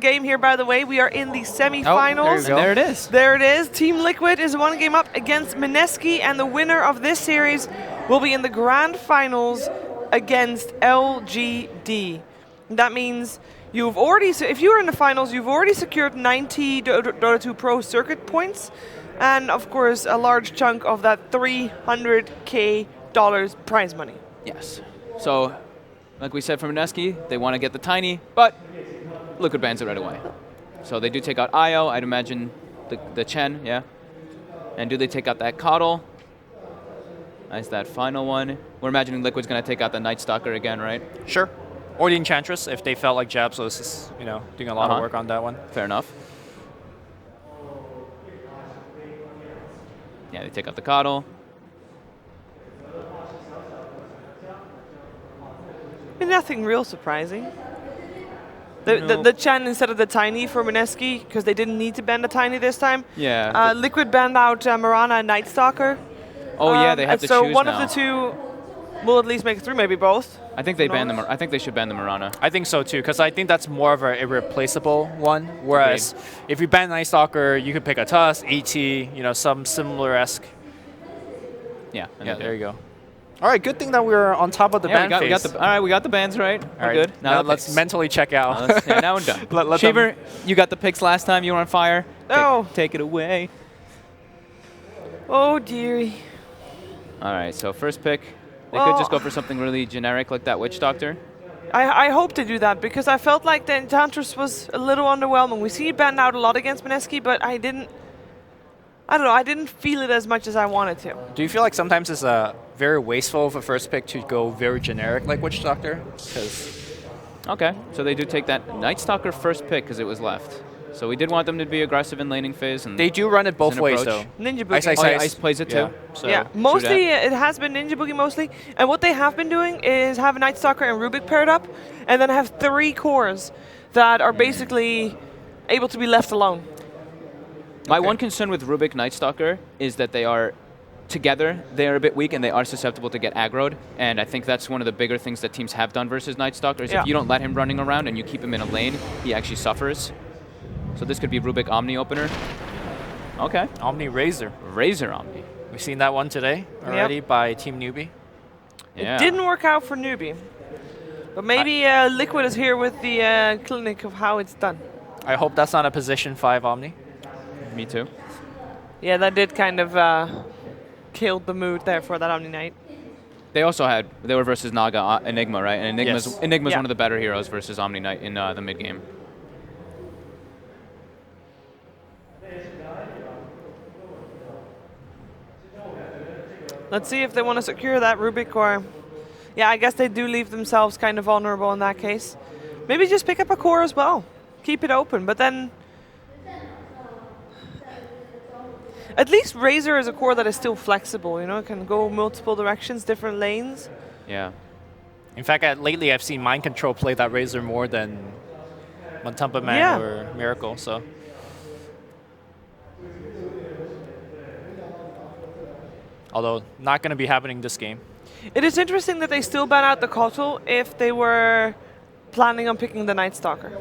game here, by the way. We are in the semifinals. There it is. There it is. Team Liquid is one game up against Mineski, and the winner of this series will be in the grand finals against LGD. That means you've already, if you were in the finals, you've already secured 90 Dota 2 Pro circuit points, and of course a large chunk of that $300K prize money. Yes. So, like we said from Mineski, they want to get the Tiny, but Liquid bans it right away. So they do take out Io, I'd imagine the Chen, yeah. And do they take out that Coddle? Nice, that final one. We're imagining Liquid's going to take out the Night Stalker again, right? Sure. Or the Enchantress, if they felt like Jabs was, doing a lot of work on that one. Fair enough. Yeah, they take out the Coddle. Nothing real surprising. The Chen instead of the Tiny for Mineski, because they didn't need to ban the Tiny this time. Yeah. Liquid banned out Mirana and Night Stalker. Oh yeah, they have to so choose one now. of the two will at least make it through, maybe both. I think they ban I think they should ban the Mirana. I think so too, because I think that's more of an irreplaceable one. Whereas if you ban Night Stalker, you could pick a Tusk, AT, some similar-esque. Yeah. Yeah, there you go. All right, good thing that we're on top of the ban phase. All right, we got the bans right. All right, good. Now let's mentally check out. Now we're done. Shaver, you got the picks last time. You were on fire. Oh. Take it away. Oh, dearie. All right, so first pick. They could just go for something really generic like that Witch Doctor. I hope to do that, because I felt like the Enchantress was a little underwhelming. We see it banned out a lot against Mineski, but I don't know, I didn't feel it as much as I wanted to. Do you feel like sometimes it's very wasteful of a first pick to go very generic like Witch Doctor? Okay, so they do take that Night Stalker first pick because it was left. So we did want them to be aggressive in laning phase. And they do run it both ways, though. Ninja Boogie. Ice plays it too. So yeah, mostly it has been Ninja Boogie mostly. And what they have been doing is have Night Stalker and Rubik paired up, and then have 3 cores that are basically able to be left alone. My one concern with Rubik Night Stalker is that they are together, they are a bit weak and they are susceptible to get aggroed. And I think that's one of the bigger things that teams have done versus Night Stalker is if you don't let him running around and you keep him in a lane, he actually suffers. So this could be Rubik Omni opener. Okay. Omni Razor. Razor Omni. We've seen that one today already by Team Newbie. Yeah. It didn't work out for Newbie. But maybe Liquid is here with the clinic of how it's done. I hope that's not a position 5 Omni. Me too. Yeah, that did kind of killed the mood there for that Omni Knight. They were versus Naga Enigma, right? And Enigma's one of the better heroes versus Omni Knight in the mid game. Let's see if they want to secure that Rubik, or... Yeah, I guess they do leave themselves kind of vulnerable in that case. Maybe just pick up a core as well. Keep it open, but then... At least Razor is a core that is still flexible, it can go multiple directions, different lanes. Yeah. In fact, lately I've seen Mind Control play that Razor more than Montumpa Man or Miracle, so... Although, not going to be happening this game. It is interesting that they still ban out the Kotal if they were planning on picking the Night Stalker.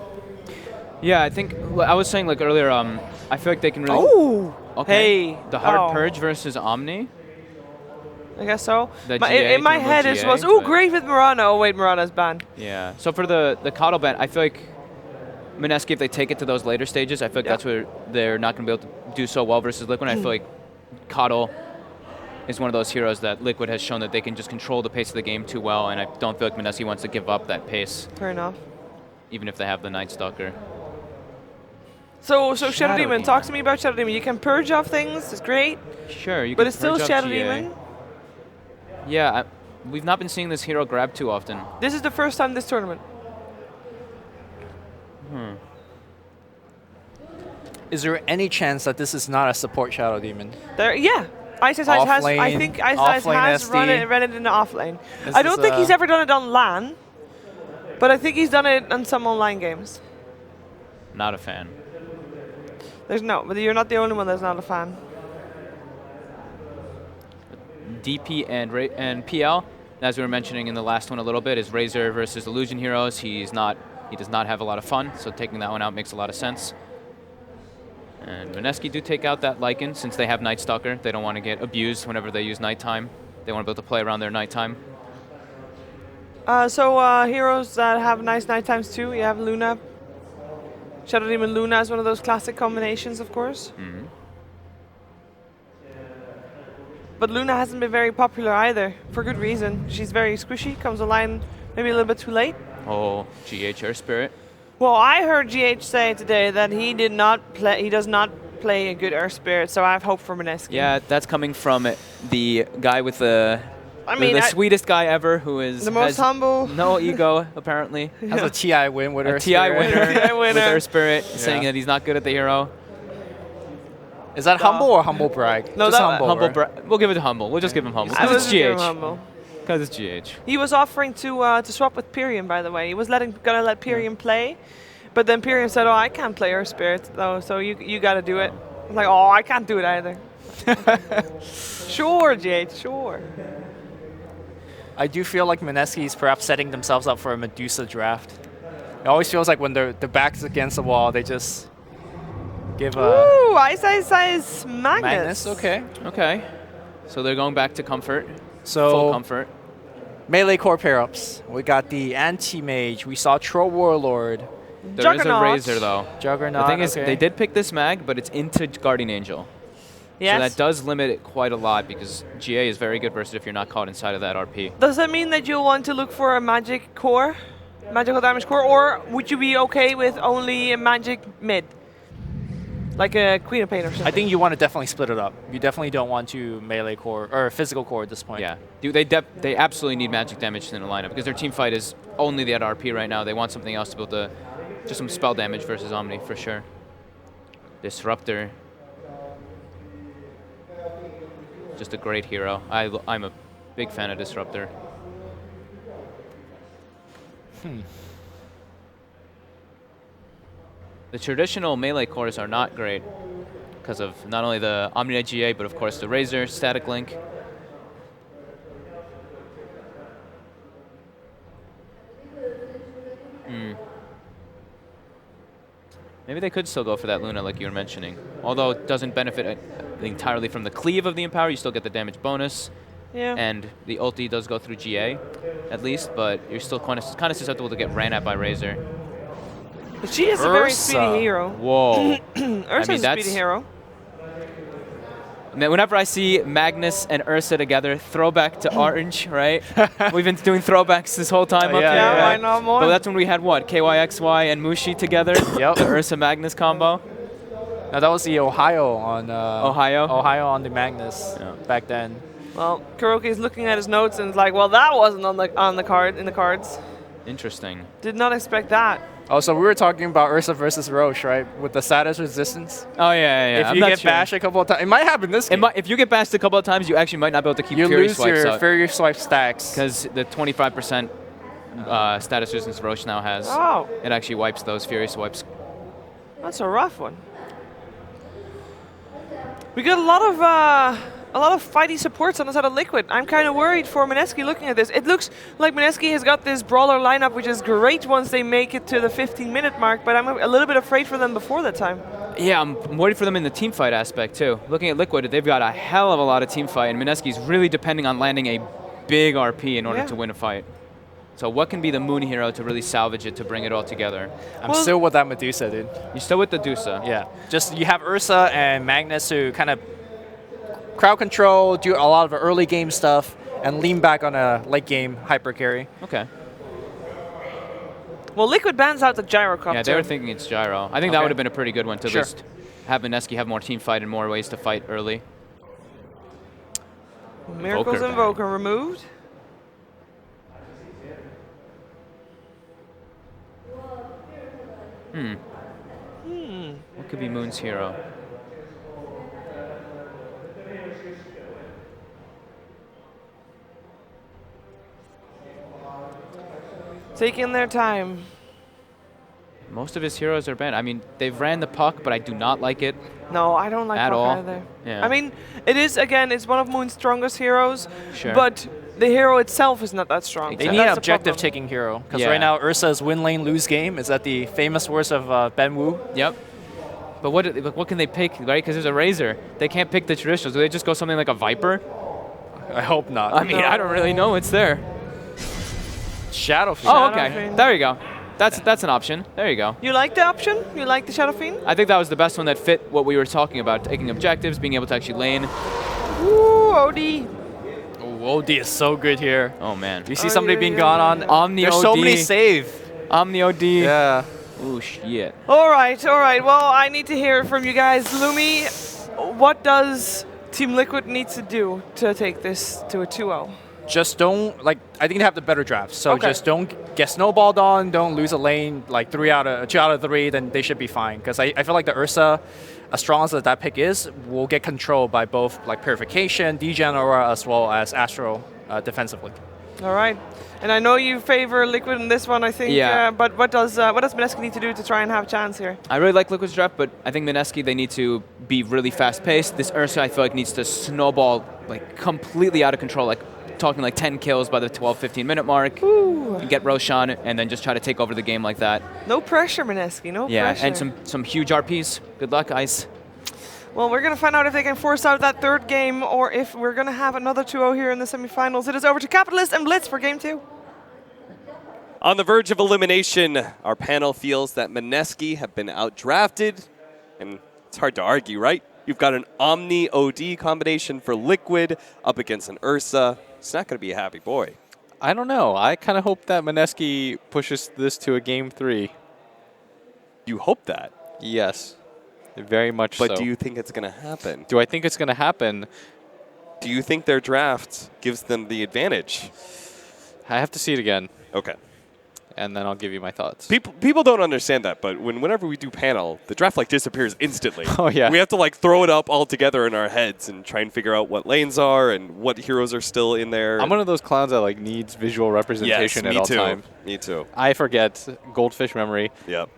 Yeah, I think, I was saying like earlier, I feel like they can really... Oh! Okay. Hey! The Hard Purge versus Omni? I guess so. In my head it was, ooh, great with Mirana. Oh wait, Mirana's banned. Yeah, so for the Coddle ban, I feel like Mineski, if they take it to those later stages, I feel like that's where they're not going to be able to do so well versus Liquid. I feel like Coddle is one of those heroes that Liquid has shown that they can just control the pace of the game too well, and I don't feel like Mineski wants to give up that pace. Fair enough. Even if they have the Night Stalker. So Shadow Demon, talk to me about Shadow Demon. You can purge off things, it's great. Sure, you can. But it's still purge Shadow GA. Demon. Yeah, we've not been seeing this hero grab too often. This is the first time this tournament. Is there any chance that this is not a support Shadow Demon? Yeah. Ice has, I think Ice has run it in the off lane. I don't think he's ever done it on LAN, but I think he's done it on some online games. Not a fan. But you're not the only one that's not a fan. DP and PL, as we were mentioning in the last one a little bit, is Razor versus Illusion Heroes. He's not He does not have a lot of fun, so taking that one out makes a lot of sense. And Mineski do take out that Lycan since they have Night Stalker. They don't want to get abused whenever they use nighttime. They want to be able to play around their nighttime. Heroes that have nice nighttimes too. You have Luna. Shadow Demon Luna is one of those classic combinations, of course. Mm-hmm. But Luna hasn't been very popular either, for good reason. She's very squishy, comes online maybe a little bit too late. Oh, GH Air Spirit. Well, I heard GH say today that he does not play a good Earth Spirit, so I have hope for Mineski. Yeah, that's coming from the guy with the sweetest guy ever, who is the most humble. No ego, apparently. Has a TI win with Earth TI Spirit. winner with Earth Spirit, saying that he's not good at the hero. Is that humble or humble brag? No, just that humble. Right? We'll give it to humble. We'll just give him humble. I Because was it's GH. Because it's GH. He was offering to swap with Pyrium, by the way. He was gonna let Pyrium play, but then Pyrium said, "Oh, I can't play Earth Spirit, though, so you got to do it." I was like, "Oh, I can't do it either." Sure, GH, sure. I do feel like Mineski is perhaps setting themselves up for a Medusa draft. It always feels like when the back's against the wall, they just give a... Ooh, Ice Magnus. Okay. Okay. So they're going back to comfort. So Full comfort. melee core pair-ups. We got the Anti-Mage. We saw Troll Warlord. There is a Juggernaut. Razor, though. Juggernaut, The thing is, okay. they did pick this mag, but it's into Guardian Angel. Yes. So that does limit it quite a lot, because GA is very good versus if you're not caught inside of that RP. Does that mean that you'll want to look for a magic core, magical damage core, or would you be okay with only a magic mid? Like a Queen of Pain or something? I think you want to definitely split it up. You definitely don't want to melee core or physical core at this point. Yeah, they absolutely need magic damage in the lineup, because their team fight is only that RP right now. They want something else to be able to, just some spell damage versus Omni for sure. Disruptor. Just a great hero. I'm a big fan of Disruptor. The traditional melee cores are not great because of not only the Omni GA, but of course the Razor, Static Link. Maybe they could still go for that Luna like you were mentioning. Although it doesn't benefit entirely from the cleave of the Empower, you still get the damage bonus. Yeah. And the ulti does go through GA, at least, but you're still kind of susceptible to get ran at by Razor. But she is a very speedy hero. Whoa. Ursa's a speedy hero. Whenever I see Magnus and Ursa together, throwback to Orange, right? We've been doing throwbacks this whole time up here. Yeah, why not more? But that's when we had what? KYXY and Mushi together? Yep. The Ursa Magnus combo? No, that was the Ohio on... Ohio? Ohio on the Magnus back then. Well, Kuroki is looking at his notes and is like, well, that wasn't on the cards. Interesting. Did not expect that. Oh, so we were talking about Ursa versus Roche, right? With the status resistance. Oh, yeah. If you get bashed a couple of times, it might happen this game. If you get bashed a couple of times, you actually might not be able to keep you Fury lose Swipes your up. Fury Swipe stacks. Because the 25% status resistance Roche now has. Oh. It actually wipes those Fury Swipes. That's a rough one. We got a lot of fighty supports on the side of Liquid. I'm kind of worried for Mineski looking at this. It looks like Mineski has got this brawler lineup, which is great once they make it to the 15-minute mark, but I'm a little bit afraid for them before that time. Yeah, I'm worried for them in the team fight aspect, too. Looking at Liquid, they've got a hell of a lot of team fight, and Mineski's really depending on landing a big RP in order to win a fight. So what can be the Moon hero to really salvage it, to bring it all together? I'm still with that Medusa, dude. You're still with the Dusa? Yeah. Just you have Ursa and Magnus who kind of crowd control, do a lot of early game stuff, and lean back on a late game hyper carry. Okay. Well, Liquid bans out the Gyrocopter. Yeah, they were thinking it's Gyro. I think that would have been a pretty good one to just have Mineski have more team fight and more ways to fight early. Miracle's Invoker removed. What could be Moon's hero? Taking their time. Most of his heroes are banned. I mean, they've ran the puck, but I do not like it. No, I don't like at Puck all either. Yeah. I mean, it is, again, it's one of Moon's strongest heroes, Sure. but the hero itself is not that strong. They So need that's an the objective problem. taking hero. Because Yeah. right now, Ursa's win lane, lose game is at the famous words of Ben Wu. Yep. But what can they pick, right? Because there's a Razor. They can't pick the traditionals. Do they just go something like a Viper? I hope not. I mean, I don't really know. It's there. Shadow Fiend. Oh, Shadow okay. Fiend. There you go. That's an option. There you go. You like the option? You like the Shadow Fiend? I think that was the best one that fit what we were talking about, taking objectives, being able to actually lane. Ooh, OD. Oh, OD is so good here. Oh, man. You see somebody being gone on. Omni There's OD. so many save. Omni OD. Yeah. Ooh, shit. All right. Well, I need to hear it from you guys. Lumi, what does Team Liquid need to do to take this to a 2-0? Just don't, I think they have the better draft. So Okay. just don't get snowballed on, don't lose a lane, 2 out of 3, then they should be fine. Because I feel like the Ursa, as strong as that pick is, will get controlled by both Purification, Degen Aura, as well as Astro defensively. All right. And I know you favor Liquid in this one, I think. Yeah. But what does Mineski need to do to try and have a chance here? I really like Liquid's draft, but I think Mineski, they need to be really fast-paced. This Ursa, I feel like, needs to snowball completely out of control, talking 10 kills by the 12-15 minute mark. Ooh. And get Roshan, and then just try to take over the game like that. No pressure, Mineski. No Yeah, pressure. and some huge RPs. Good luck, Ice. Well, we're going to find out if they can force out that third game or if we're going to have another 2-0 here in the semifinals. It is over to Capitalist and Blitz for game 2. On the verge of elimination, our panel feels that Mineski have been outdrafted, and it's hard to argue, right? You've got an Omni OD combination for Liquid up against an Ursa. It's not going to be a happy boy. I don't know. I kind of hope that Mineski pushes this to a game 3. You hope that. Yes, very much so. But do you think it's going to happen? Do I think it's going to happen? Do you think their draft gives them the advantage? I have to see it again, Okay. and then I'll give you my thoughts. People don't understand that, but whenever we do panel, the draft disappears instantly. Oh, yeah. We have to throw it up all together in our heads and try and figure out what lanes are and what heroes are still in there. I'm one of those clowns that needs visual representation at all time. Me too. I forget. Goldfish memory. Yep.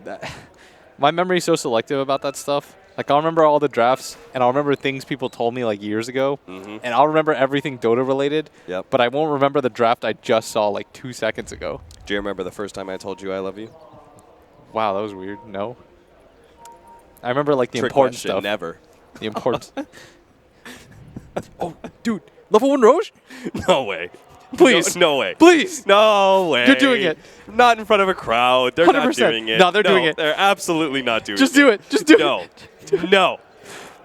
My memory is so selective about that stuff. I'll remember all the drafts, and I'll remember things people told me years ago, and I'll remember everything Dota related. Yep. But I won't remember the draft I just saw 2 seconds ago. Do you remember the first time I told you I love you? Wow, that was weird. No. I remember the Trick important question, stuff. Never. The important. Oh, dude, level 1 Roche? No way. Please. No way. Please. No way. You're doing it. Not in front of a crowd. They're not 100%. doing it. No, they're doing it. They're absolutely not doing Just it. do it. Just do it. No. No.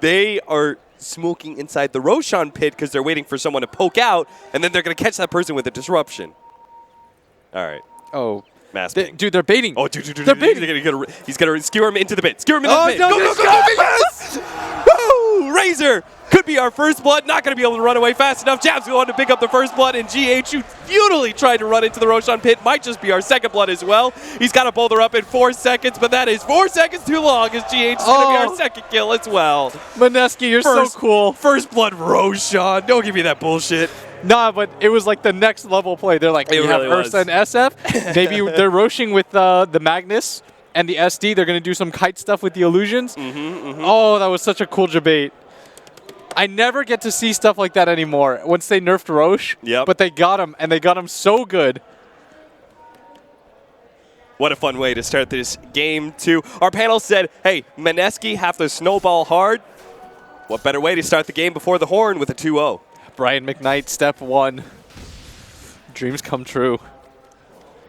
They are smoking inside the Roshan pit because they're waiting for someone to poke out, and then they're going to catch that person with a disruption. All right. Oh. Mass. Dude, they're baiting. Oh, dude. They're baiting. He's going to skewer him into the pit. Skewer him into the pit. no, Go, no, go, go, yes! Woo! Razor could be our first blood. Not going to be able to run away fast enough. Jab's going to pick up the first blood, and GH, who futilely tried to run into the Roshan pit, might just be our second blood as well. He's got to boulder up in 4 seconds, but that is 4 seconds too long as GH is going to be our second kill as well. Mineski, you're so cool. First blood Roshan. Don't give me that bullshit. Nah, but it was the next level play. They're we really have Ursa and SF. Maybe they're roshing with the Magnus and the SD. They're going to do some kite stuff with the illusions. Oh, that was such a cool debate. I never get to see stuff like that anymore. Once they nerfed Roche, Yep. But they got him, and they got him so good. What a fun way to start this game, too. Our panel said, hey, Mineski have to snowball hard. What better way to start the game before the horn with a 2-0? Brian McKnight, step 1. Dreams come true.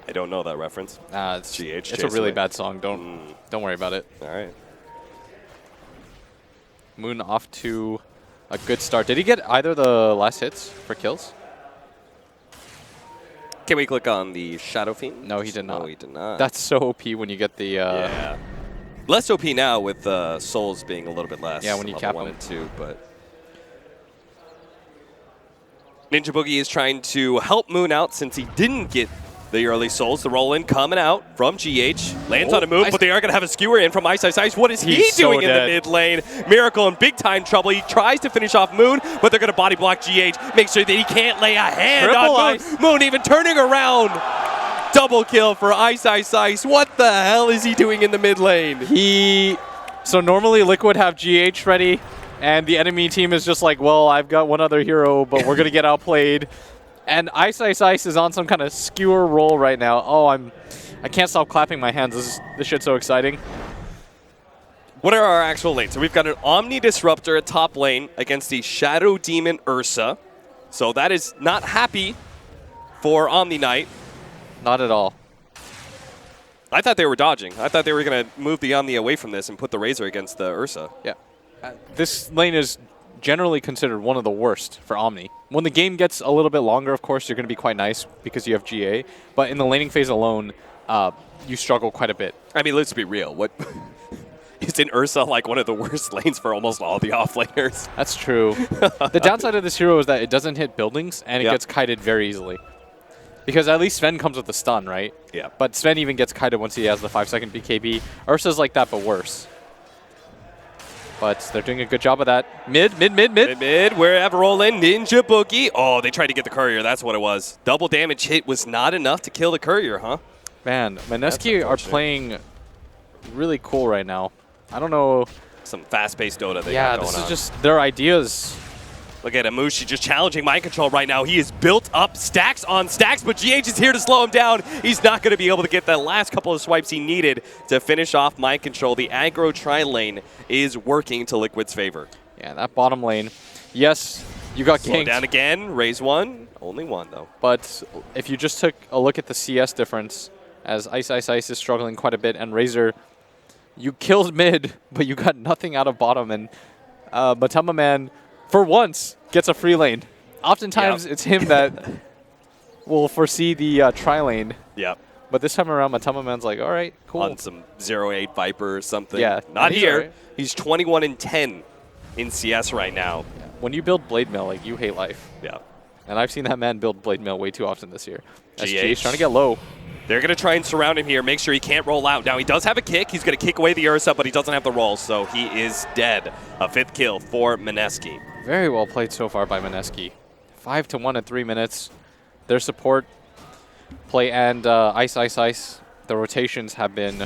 I don't know that reference. It's GH it's a chase really away. bad song. Don't worry about it. All right. Moon off to a good start. Did he get either the last hits for kills? Can we click on the Shadow Fiend? No, he did not. No, he did not. That's so OP when you get the... yeah. Less OP now with souls being a little bit less. Yeah, when you level cap 1 them. and 2, but... Ninja Boogie is trying to help Moon out since he didn't get the early souls. The roll-in coming out from GH. Lands on a move, but they are going to have a skewer in from i-Invitational. What is he He's doing so in the dead. mid lane? Miracle in big-time trouble. He tries to finish off Moon, but they're going to body block GH. Make sure that he can't lay a hand Triple on ice. Moon. Moon even turning around. Double kill for i-Invitational. What the hell is he doing in the mid lane? So normally Liquid have GH ready, and the enemy team is just well, I've got one other hero, but we're going to get outplayed. And Ice is on some kind of skewer roll right now. Oh, I can't stop clapping my hands. This shit's so exciting. What are our actual lanes? So we've got an Omni Disruptor at top lane against the Shadow Demon Ursa. So that is not happy for Omni Knight. Not at all. I thought they were dodging. I thought they were going to move the Omni away from this and put the Razor against the Ursa. Yeah. This lane is generally considered one of the worst for Omni. When the game gets a little bit longer, of course, you're going to be quite nice because you have GA. But in the laning phase alone, you struggle quite a bit. I mean, let's be real. What isn't Ursa like one of the worst lanes for almost all the offlaners? That's true. The downside of this hero is that it doesn't hit buildings and it Yep. gets kited very easily. Because at least Sven comes with the stun, right? Yeah. But Sven even gets kited once he has the 5-second BKB. Ursa's like that, but worse. But they're doing a good job of that. Mid. Mid, wherever roll in, Ninja Boogie. Oh, they tried to get the courier. That's what it was. Double damage hit was not enough to kill the courier, huh? Man, Mineski are playing really cool right now. I don't know. Some fast-paced Dota they Yeah, got going this is on. just their ideas. Look at Amushi just challenging mind control right now. He is built up stacks on stacks, but GH is here to slow him down. He's not going to be able to get that last couple of swipes he needed to finish off mind control. The aggro tri-lane is working to Liquid's favor. Yeah, that bottom lane. Yes, you got Slow ganked. down again. Raise one. Only one, though. But if you just took a look at the CS difference, as Ice is struggling quite a bit, and Razor, you killed mid, but you got nothing out of bottom, and Matama Man, for once, gets a free lane. Oftentimes, it's him that will foresee the tri-lane, Yep. but this time around, Matama Man's like, all right, cool. On some 0-8 Viper or something. Yeah, Not he's here. alright. He's 21-10 in CS right now. When you build Blade Mail, like, you hate life. Yeah. And I've seen that man build Blade Mail way too often this year. GH. trying to get low. They're going to try and surround him here, make sure he can't roll out. Now, he does have a kick. He's going to kick away the Ursa, but he doesn't have the roll, so he is dead. A 5th kill for Mineski. Very well played so far by Mineski. 5-1 in 3 minutes. Their support play and Ice. The rotations have been...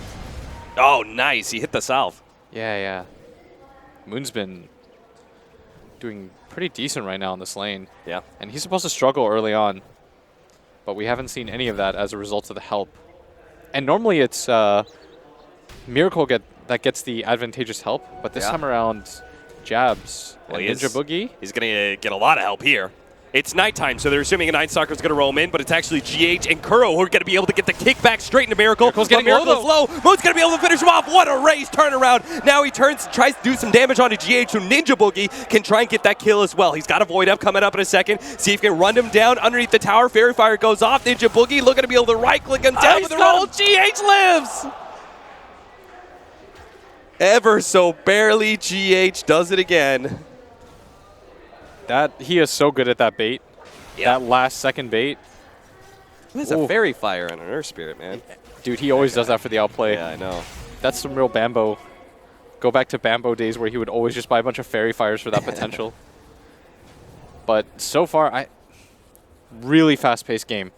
Oh, nice. He hit the salve. Yeah. Moon's been doing pretty decent right now in this lane. Yeah. And he's supposed to struggle early on. But we haven't seen any of that as a result of the help. And normally it's Miracle that gets the advantageous help. But this time around, Jabs and Ninja Boogie. He's going to get a lot of help here. It's nighttime, so they're assuming a Night Stalker is going to roll him in, but it's actually GH and Kuro who are going to be able to get the kickback straight into Miracle. Miracle's getting Miracle's low. Moon's going to be able to finish him off. What a race turnaround. Now he tries to do some damage onto GH, so Ninja Boogie can try and get that kill as well. He's got a Void Up coming up in a second. See if he can run him down underneath the tower. Fairy Fire goes off. Ninja Boogie looking to be able to right-click him down with the roll. GH lives! Ever so barely, GH does it again. He is so good at that bait. Yeah. That last second bait. There's a Fairy Fire and an Earth Spirit, man. Dude, he always does that for the outplay. Yeah, I know. That's some real Bambo. Go back to Bambo days where he would always just buy a bunch of Fairy Fires for that potential. But so far, really fast-paced game.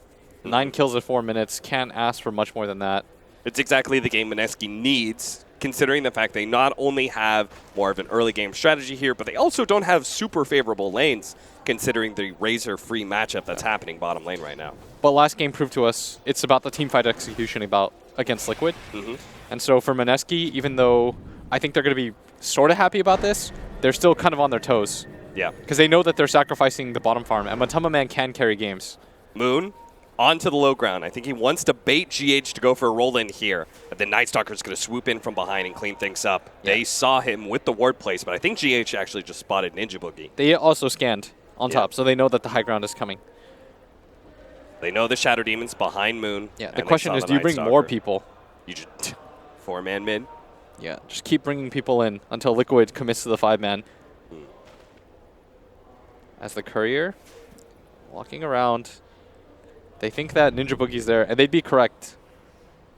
9 kills in 4 minutes. Can't ask for much more than that. It's exactly the game Mineski needs, considering the fact they not only have more of an early game strategy here, but they also don't have super favorable lanes, considering the Razor-free matchup that's happening bottom lane right now. But last game proved to us it's about the teamfight execution against Liquid. And so for Mineski, even though I think they're going to be sort of happy about this, they're still kind of on their toes. Yeah. Because they know that they're sacrificing the bottom farm, and Matama Man can carry games. Moon onto the low ground. I think he wants to bait GH to go for a roll-in here. But then Night Stalker's going to swoop in from behind and clean things up. Yeah. They saw him with the ward place, but I think GH actually just spotted Ninja Boogie. They also scanned on top, so they know that the high ground is coming. They know the Shadow Demon's behind Moon. Yeah, the question is, do you bring more people? You just 4-man mid? Yeah, just keep bringing people in until Liquid commits to the 5-man. As the courier, walking around, they think that Ninja Boogie's there, and they'd be correct,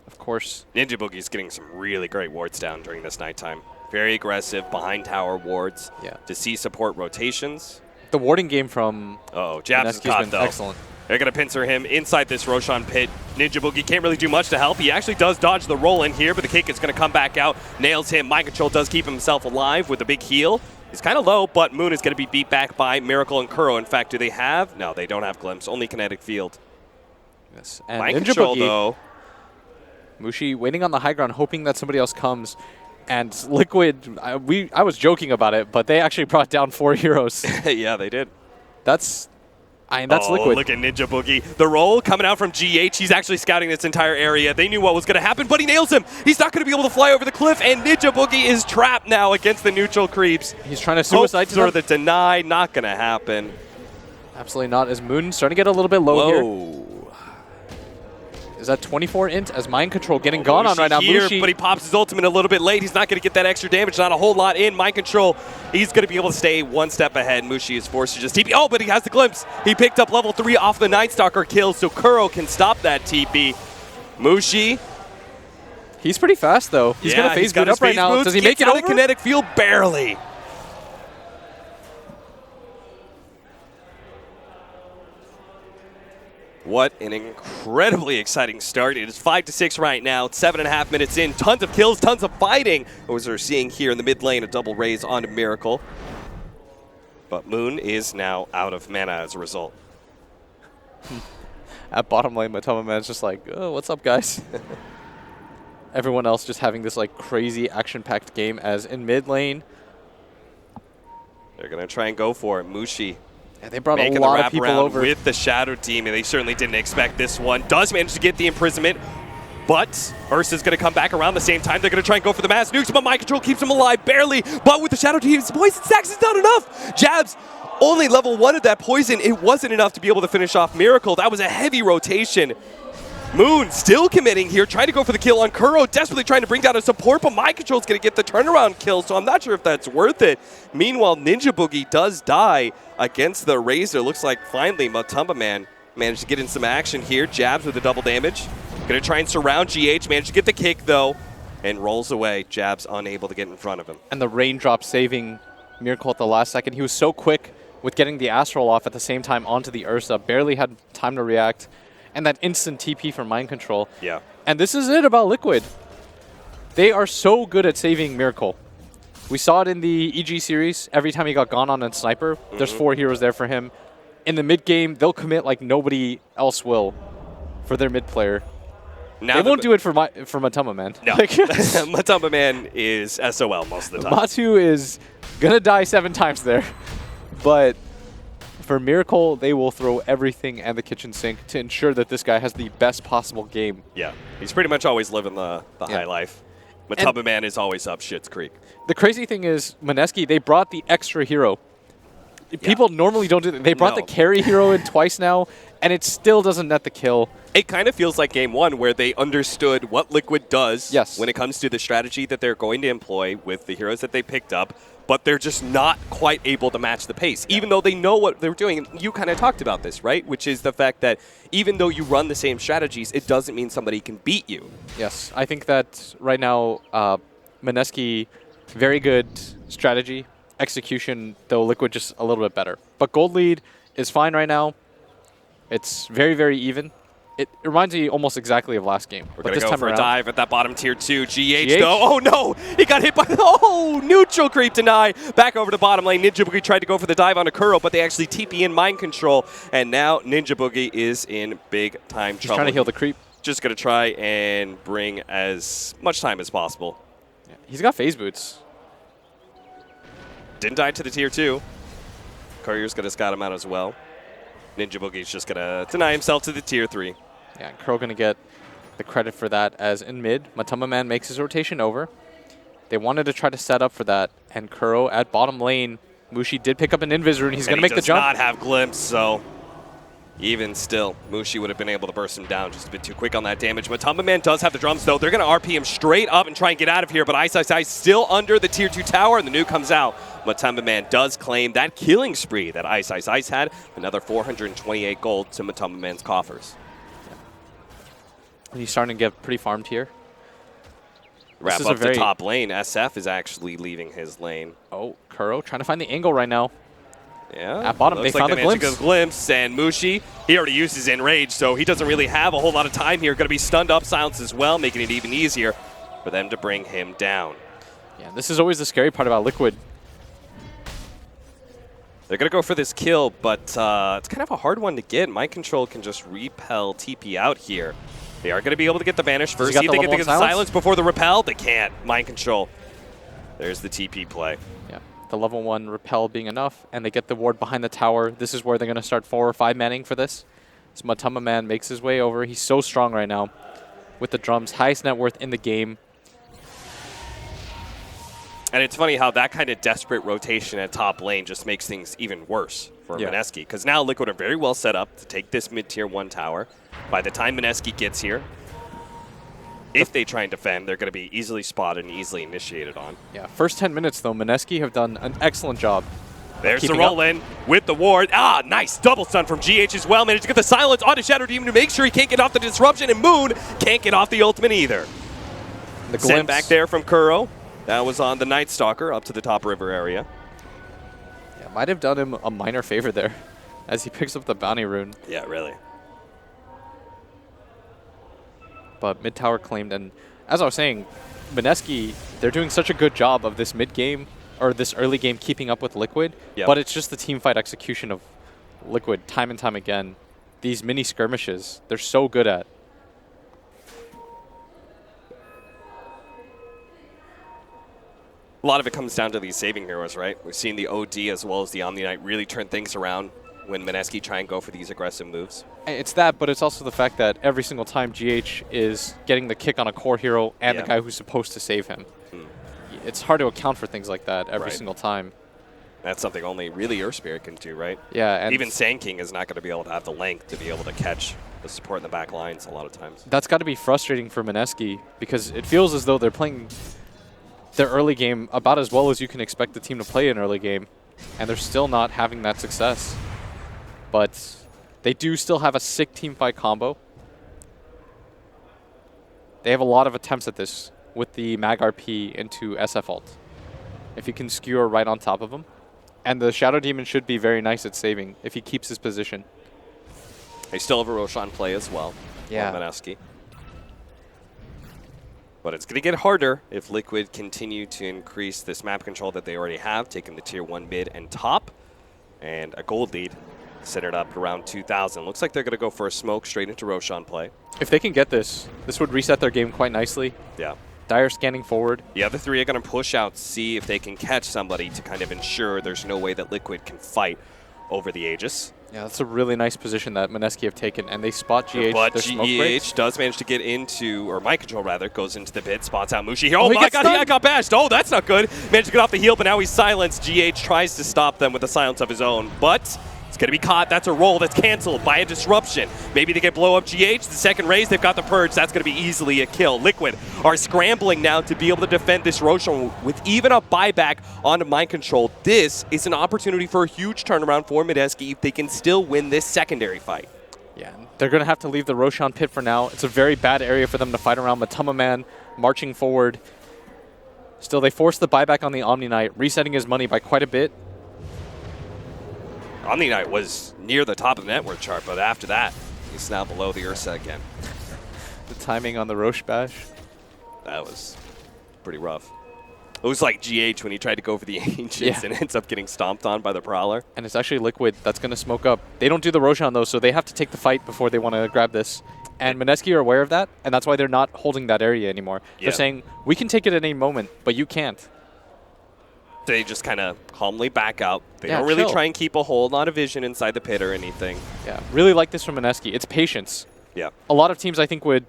of course. Ninja Boogie's getting some really great wards down during this nighttime. Very aggressive, behind tower wards to see support rotations. The warding game from Jabs is caught, though. Excellent. They're going to pincer him inside this Roshan pit. Ninja Boogie can't really do much to help. He actually does dodge the roll in here, but the kick is going to come back out. Nails him. Mind Control does keep himself alive with a big heal. He's kind of low, but Moon is going to be beat back by Miracle and Kuro. In fact, do they have? No, they don't have Glimpse. Only Kinetic Field. Yes. And Mind Ninja Control, Boogie, though. Mushi waiting on the high ground, hoping that somebody else comes. And Liquid, I was joking about it, but they actually brought down 4 heroes. Yeah, they did. That's Oh, Liquid. Look at Ninja Boogie. The roll coming out from GH. He's actually scouting this entire area. They knew what was going to happen, but he nails him. He's not going to be able to fly over the cliff, and Ninja Boogie is trapped now against the neutral creeps. He's trying to suicide to the deny. Not going to happen. Absolutely not. As Moon starting to get a little bit low here. Whoa. Is that 24 int as Mind Control getting gone on right now? Here, Mushi, but he pops his ultimate a little bit late. He's not going to get that extra damage. Not a whole lot in. Mind Control, he's going to be able to stay one step ahead. Mushi is forced to just TP. Oh, but he has the glimpse. He picked up level 3 off the Night Stalker kill, so Kuro can stop that TP. Mushi. he's pretty fast, though. He's going to phase boot up right now. Does he make it over? Kinetic field? Barely. What an incredibly exciting start. It is 5-6 right now. It's 7.5 minutes in. Tons of kills, tons of fighting. As we're seeing here in the mid lane, a double raise onto Miracle. But Moon is now out of mana as a result. At bottom lane, Matoma Man's just like, oh, what's up, guys? Everyone else just having this like crazy action-packed game as in mid lane. They're going to try and go for it. Mushi. Yeah, they brought Making a lot the of people wraparound over. with the Shadow Team, and they certainly didn't expect this one. Does manage to get the imprisonment, but Ursa's going to come back around the same time. They're going to try and go for the mass nukes, but Mind Control keeps him alive barely. But with the Shadow Team's poison stacks, it's not enough. Jabs only level 1 of that poison. It wasn't enough to be able to finish off Miracle. That was a heavy rotation. Moon still committing here, trying to go for the kill on Kuro, desperately trying to bring down a support, but Mind Control's going to get the turnaround kill, so I'm not sure if that's worth it. Meanwhile, Ninja Boogie does die against the Razor. Looks like finally Matumba Man managed to get in some action here. Jabs with the double damage. Going to try and surround GH, managed to get the kick though, and rolls away. Jabs unable to get in front of him. And the raindrop saving Miracle at the last second. He was so quick with getting the Astral off at the same time onto the Ursa. Barely had time to react. And that instant TP from Mind Control. Yeah. And this is it about Liquid. They are so good at saving Miracle. We saw it in the EG series. Every time he got gone on a Sniper, there's 4 heroes there for him. In the mid game, they'll commit like nobody else will for their mid player. Now they won't do it for Matuma Man. No. Matumba Man is SOL most of the time. Matu is going to die 7 times there. But for Miracle, they will throw everything and the kitchen sink to ensure that this guy has the best possible game. Yeah, he's pretty much always living the high life. Matumba Man is always up Schitt's Creek. The crazy thing is, Mineski, they brought the extra hero. People normally don't do that. They brought the carry hero in twice now, and it still doesn't net the kill. It kind of feels like game 1 where they understood what Liquid does when it comes to the strategy that they're going to employ with the heroes that they picked up, but they're just not quite able to match the pace, even though they know what they're doing. And you kind of talked about this, right? Which is the fact that even though you run the same strategies, it doesn't mean somebody can beat you. Yes, I think that right now, Mineski, very good strategy. Execution, though Liquid just a little bit better. But gold lead is fine right now. It's very, very even. It reminds me almost exactly of last game. We're going to go for a dive at that bottom tier 2. GH though. Oh no! He got hit by neutral creep deny. Back over to bottom lane. Ninja Boogie tried to go for the dive onto Kuro, but they actually TP in Mind Control. And now Ninja Boogie is in big time trouble. Just trying to heal the creep. Just going to try and bring as much time as possible. Yeah. He's got phase boots. Didn't die to the tier 2. Courier's going to scout him out as well. Ninja Boogie's just going to deny himself to the tier 3. Yeah, and Kuro going to get the credit for that as in mid. Matuma Man makes his rotation over. They wanted to try to set up for that, and Kuro at bottom lane. Mushi did pick up an Invis rune. He's going to make the jump. He does not have Glimpse, so even still, Mushi would have been able to burst him down just a bit too quick on that damage. Matumba Man does have the drums, though. They're going to RP him straight up and try and get out of here, but i-Ice still under the tier 2 tower, and the nuke comes out. Matumba Man does claim that killing spree that i-Ice had. Another 428 gold to Matumba Man's coffers. And he's starting to get pretty farmed here. Wrap up the top lane. SF is actually leaving his lane. Oh, Kuro trying to find the angle right now. Yeah. At bottom, they found the glimpse. And Mushi, he already used his Enrage, so he doesn't really have a whole lot of time here. Going to be stunned up, silenced as well, making it even easier for them to bring him down. Yeah, this is always the scary part about Liquid. They're going to go for this kill, but it's kind of a hard one to get. Mind Control can just repel TP out here. They are going to be able to get the Vanish first. See if they can get the silence before the repel. They can't. Mind Control. There's the TP play. Yeah, the level 1 repel being enough, and they get the ward behind the tower. This is where they're going to start 4 or 5 manning for this. So Matama Man makes his way over. He's so strong right now with the drums. Highest net worth in the game. And it's funny how that kind of desperate rotation at top lane just makes things even worse for Mineski. Because now Liquid are very well set up to take this mid-tier 1 tower. By the time Mineski gets here, if they try and defend, they're going to be easily spotted and easily initiated on. Yeah, first 10 minutes, though, Mineski have done an excellent job. There's the roll in with the ward. Ah, nice double stun from GH as well. Managed to get the silence onto Shadow Demon to make sure he can't get off the disruption, and Moon can't get off the ultimate either. The send back there from Kuro. That was on the Night Stalker up to the top river area. Yeah, might have done him a minor favor there as he picks up the bounty rune. Yeah, really. But mid tower claimed, and as I was saying, Mineski, they're doing such a good job of this mid game, or this early game, keeping up with Liquid, but it's just the team fight execution of Liquid time and time again. These mini skirmishes, they're so good at. A lot of it comes down to these saving heroes, right? We've seen the OD as well as the Omni Knight really turn things around when Mineski try and go for these aggressive moves. It's that, but it's also the fact that every single time GH is getting the kick on a core hero and the guy who's supposed to save him. It's hard to account for things like that every single time. That's something only really Earth Spirit can do, right? Yeah. And even Sand King is not going to be able to have the length to be able to catch the support in the back lines a lot of times. That's got to be frustrating for Mineski because it feels as though they're playing their early game about as well as you can expect the team to play an early game, and they're still not having that success. But they do still have a sick team fight combo. They have a lot of attempts at this with the Mag RP into SF ult. If you can skewer right on top of him. And the Shadow Demon should be very nice at saving if he keeps his position. They still have a Roshan play as well. Yeah. Mineski. But it's going to get harder if Liquid continue to increase this map control that they already have, taking the tier 1 mid and top. And a gold lead centered up around 2,000. Looks like they're going to go for a smoke straight into Roshan play. If they can get this, this would reset their game quite nicely. Yeah. Dire scanning forward. The other three are going to push out, see if they can catch somebody to kind of ensure there's no way that Liquid can fight over the Aegis. Yeah, that's a really nice position that Mineski have taken, and they spot GH. But GH does manage to get into, or Mind Control rather, goes into the pit, spots out Mushi here. Oh my god, he got bashed. Oh, that's not good. Managed to get off the heel, but now he's silenced. GH tries to stop them with a silence of his own, but it's going to be caught. That's a roll that's canceled by a disruption. Maybe they can blow up GH. The second raise, they've got the purge. That's going to be easily a kill. Liquid are scrambling now to be able to defend this Roshan with even a buyback onto Mind Control. This is an opportunity for a huge turnaround for Mineski if they can still win this secondary fight. Yeah, they're going to have to leave the Roshan pit for now. It's a very bad area for them to fight around. Matama Man marching forward. Still, they force the buyback on the Omni Knight, resetting his money by quite a bit. Omni Knight was near the top of the network chart, but after that, he's now below the Ursa again. The timing on the Roche bash. That was pretty rough. It was like GH when he tried to go for the Ancients and ends up getting stomped on by the Prowler. And it's actually Liquid that's going to smoke up. They don't do the Roshan, though, so they have to take the fight before they want to grab this. And Mineski are aware of that, and that's why they're not holding that area anymore. They're saying, we can take it at any moment, but you can't. They just kind of calmly back out. They don't really try and keep a hold on a vision inside the pit or anything. Yeah, really like this from Mineski. It's patience. Yeah. A lot of teams, I think, would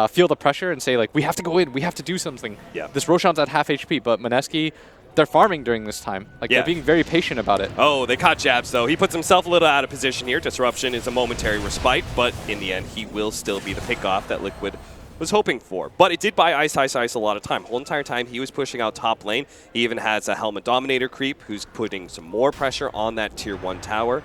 feel the pressure and say, like, we have to go in, we have to do something. Yeah. This Roshan's at half HP, but Mineski, they're farming during this time. Like, they're being very patient about it. Oh, they caught jabs, though. He puts himself a little out of position here. Disruption is a momentary respite, but in the end, he will still be the pickoff that Liquid was hoping for. But it did buy Ice a lot of time. The whole entire time he was pushing out top lane. He even has a Helmet Dominator creep who's putting some more pressure on that tier 1 tower.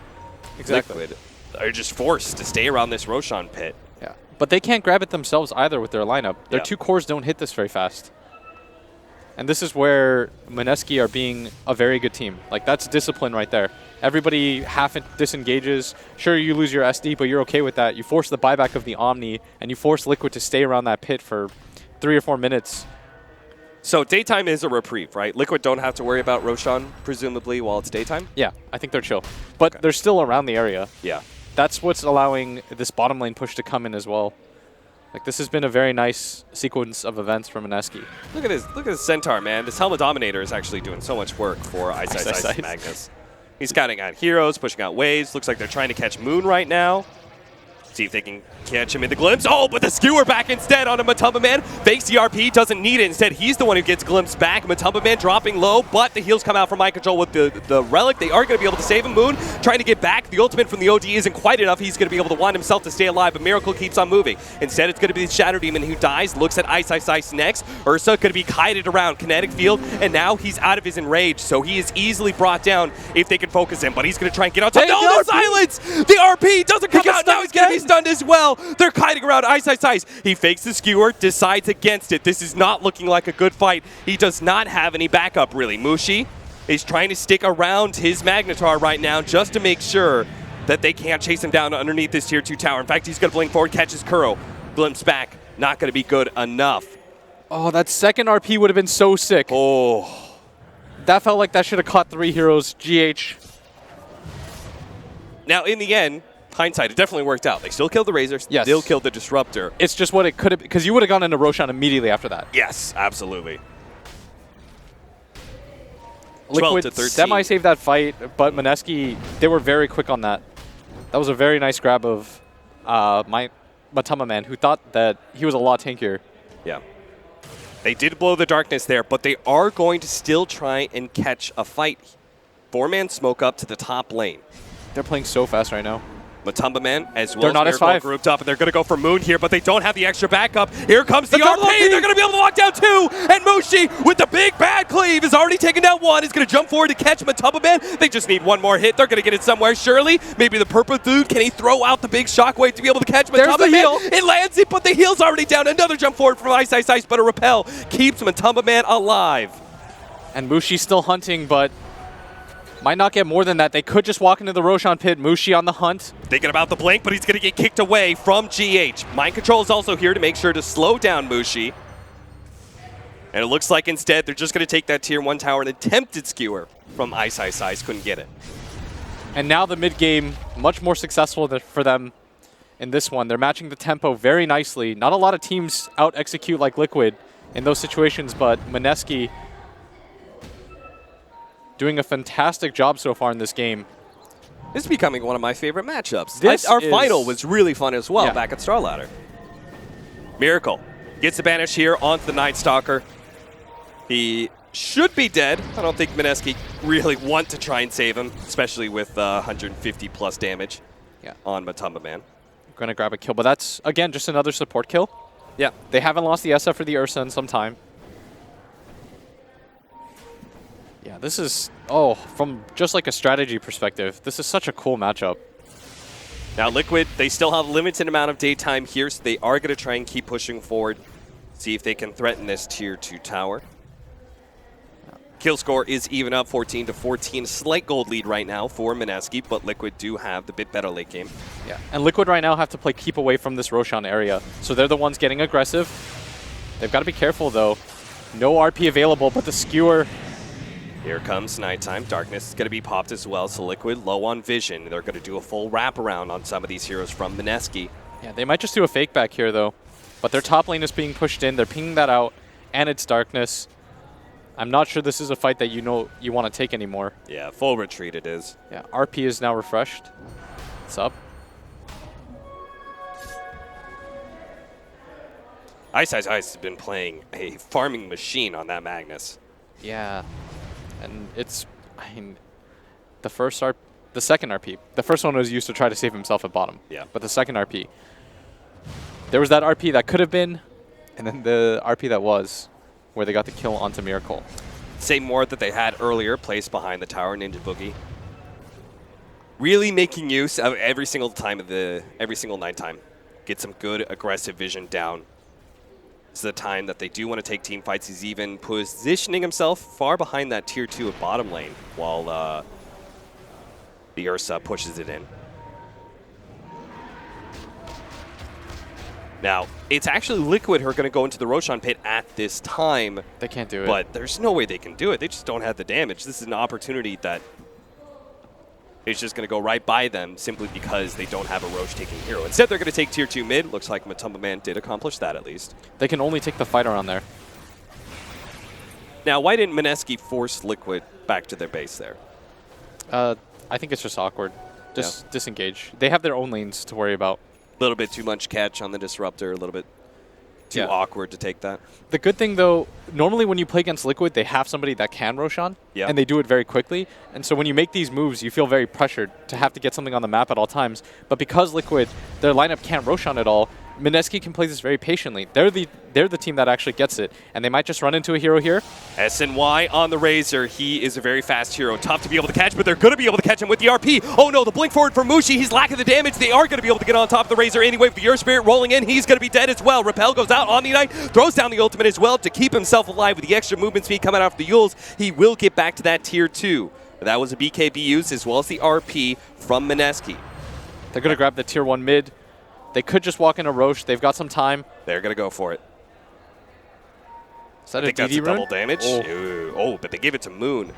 Exactly. Liquid are just forced to stay around this Roshan pit. Yeah, but they can't grab it themselves either with their lineup. Their two cores don't hit this very fast. And this is where Mineski are being a very good team. Like, that's discipline right there. Everybody half disengages. Sure, you lose your SD, but you're okay with that. You force the buyback of the Omni, and you force Liquid to stay around that pit for 3 or 4 minutes. So daytime is a reprieve, right? Liquid don't have to worry about Roshan, presumably, while it's daytime? Yeah, I think they're chill. But they're still around the area. Yeah. That's what's allowing this bottom lane push to come in as well. Like, this has been a very nice sequence of events from Mineski. Look at this Centaur, man. This Helmet Dominator is actually doing so much work for i-Ice Magnus. He's scouting out heroes, pushing out waves. Looks like they're trying to catch Moon right now. See if they can catch him in the glimpse. Oh, but the skewer back instead on a Matumba Man. Fakes the RP, doesn't need it. Instead, he's the one who gets glimpsed back. Matumba Man dropping low, but the heals come out from Mind Control with the Relic. They are going to be able to save him. Moon trying to get back. The ultimate from the OD isn't quite enough. He's going to be able to wand himself to stay alive, but Miracle keeps on moving. Instead, it's going to be the Shadow Demon who dies. Looks at i-Ice next. Ursa going to be kited around Kinetic Field, and now he's out of his enrage, so he is easily brought down if they can focus him, but he's going to try and get on top. No, the silence! The RP doesn't come out. Now he's going to be stunned as well. They're kiting around i-Ice. He fakes the skewer, decides against it. This is not looking like a good fight. He does not have any backup, really. Mushi is trying to stick around his Magnetar right now just to make sure that they can't chase him down underneath this tier 2 tower. In fact, he's going to blink forward, catches Kuro, glimpse back. Not going to be good enough. Oh, that second RP would have been so sick. Oh. That felt like that should have caught 3 heroes. GH. Now, in the end, hindsight, it definitely worked out. They still killed the Razor, still killed the Disruptor. It's just what it could have, because you would have gone into Roshan immediately after that. Yes, absolutely. Liquid semi-saved that fight, but Mineski, they were very quick on that. That was a very nice grab of my Matumba Man, who thought that he was a lot tankier. Yeah. They did blow the darkness there, but they are going to still try and catch a fight. 4-man smoke up to the top lane. They're playing so fast right now. Matumba Man as well they're not as Miracle grouped up, and they're going to go for Moon here, but they don't have the extra backup. Here comes the RP. They're going to be able to lock down 2, and Mushi with the big bad cleave is already taken down 1. Is going to jump forward to catch Matumba Man. They just need one more hit. They're going to get it somewhere. Surely, maybe the purple dude. Can he throw out the big shockwave to be able to catch Matumba Man? It lands it, but the heal's already down. Another jump forward from i-Ice, but a repel keeps Matumba Man alive. And Mushi's still hunting, but might not get more than that. They could just walk into the Roshan pit. Mushi on the hunt. Thinking about the blink, but he's going to get kicked away from GH. Mind Control is also here to make sure to slow down Mushi. And it looks like instead they're just going to take that tier 1 tower. An attempted skewer from i-Ice. Couldn't get it. And now the mid game, much more successful for them in this one. They're matching the tempo very nicely. Not a lot of teams out-execute like Liquid in those situations, but Mineski doing a fantastic job so far in this game. This is becoming one of my favorite matchups. Our final was really fun as well back at StarLadder. Miracle gets the banish here onto the Night Stalker. He should be dead. I don't think Mineski really want to try and save him, especially with 150 plus damage on Matumba Man. Going to grab a kill, but that's, again, just another support kill. Yeah. They haven't lost the SF for the Ursa in some time. Yeah, this is, from just like a strategy perspective, this is such a cool matchup. Now Liquid, they still have a limited amount of daytime here, so they are going to try and keep pushing forward, see if they can threaten this tier 2 tower. Kill score is even up 14-14. Slight gold lead right now for Mineski, but Liquid do have the bit better late game. Yeah, and Liquid right now have to play keep away from this Roshan area, so they're the ones getting aggressive. They've got to be careful though. No RP available, but the skewer. Here comes nighttime. Darkness is going to be popped as well, so Liquid low on vision. They're going to do a full wraparound on some of these heroes from Mineski. Yeah, they might just do a fake back here, though. But their top lane is being pushed in. They're pinging that out, and it's Darkness. I'm not sure this is a fight that you want to take anymore. Yeah, full retreat it is. Yeah, RP is now refreshed. What's up? i-Ice has been playing a farming machine on that Magnus. Yeah. And it's, I mean, the second RP. The first one was used to try to save himself at bottom. Yeah. But the second RP, there was that RP that could have been, and then the RP that was, where they got the kill onto Miracle. Same ward that they had earlier, placed behind the tower, Ninja Boogie. Really making use of every single nighttime. Get some good aggressive vision down. This is the time that they do want to take team fights. He's even positioning himself far behind that tier 2 of bottom lane while the Ursa pushes it in. Now, it's actually Liquid who are going to go into the Roshan pit at this time. They can't do it. But there's no way they can do it. They just don't have the damage. This is an opportunity that is just going to go right by them simply because they don't have a Roche taking hero. Instead, they're going to take tier 2 mid. Looks like Matumba Man did accomplish that at least. They can only take the fight around there. Now, why didn't Mineski force Liquid back to their base there? I think it's just awkward. Just disengage. They have their own lanes to worry about. A little bit too much catch on the Disruptor, a little bit too awkward to take that. The good thing, though, normally when you play against Liquid, they have somebody that can Roshan, and they do it very quickly. And so when you make these moves, you feel very pressured to have to get something on the map at all times. But because Liquid, their lineup can't Roshan at all, Mineski can play this very patiently. They're the team that actually gets it, and they might just run into a hero here. SNY on the Razor. He is a very fast hero. Tough to be able to catch, but they're going to be able to catch him with the RP. Oh no, the blink forward for Mushi. He's lacking the damage. They are going to be able to get on top of the Razor anyway. With the Earth Spirit rolling in, he's going to be dead as well. Repel goes out on the Knight, throws down the ultimate as well to keep himself alive with the extra movement speed coming out of the Yules. He will get back to that tier 2. That was a BKB use as well as the RP from Mineski. They're going to grab the tier 1 mid. They could just walk in a Roche. They've got some time. They're going to go for it. Is that I think that's a rune? double damage. Oh, but they gave it to Moon.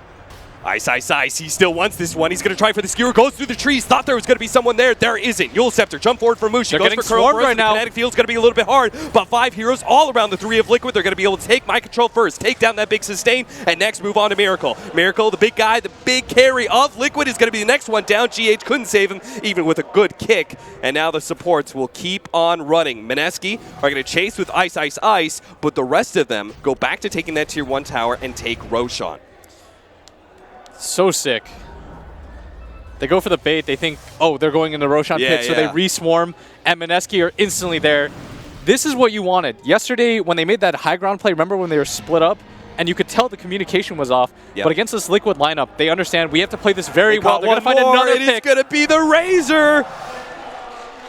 Ice, Ice, Ice. He still wants this one. He's going to try for the skewer. Goes through the trees. Thought there was going to be someone there. There isn't. Yule Scepter. Jump forward for Mushi. They're Goes getting for curl swarmed first. right now. The kinetic field's going to be a little bit hard. But 5 heroes all around the 3 of Liquid. They're going to be able to take my control first. Take down that big sustain. And next move on to Miracle. Miracle, the big guy, the big carry of Liquid is going to be the next one down. GH couldn't save him even with a good kick. And now the supports will keep on running. Mineski are going to chase with Ice, Ice, Ice. But the rest of them go back to taking that tier 1 tower and take Roshan. So sick. They go for the bait. They think, oh, they're going in the Roshan pit, so they re-swarm, and Mineski are instantly there. This is what you wanted. Yesterday, when they made that high ground play, remember when they were split up? And you could tell the communication was off. But against this Liquid lineup, they understand we have to play this very well. They're going to find another pick. It's going to be the Razor.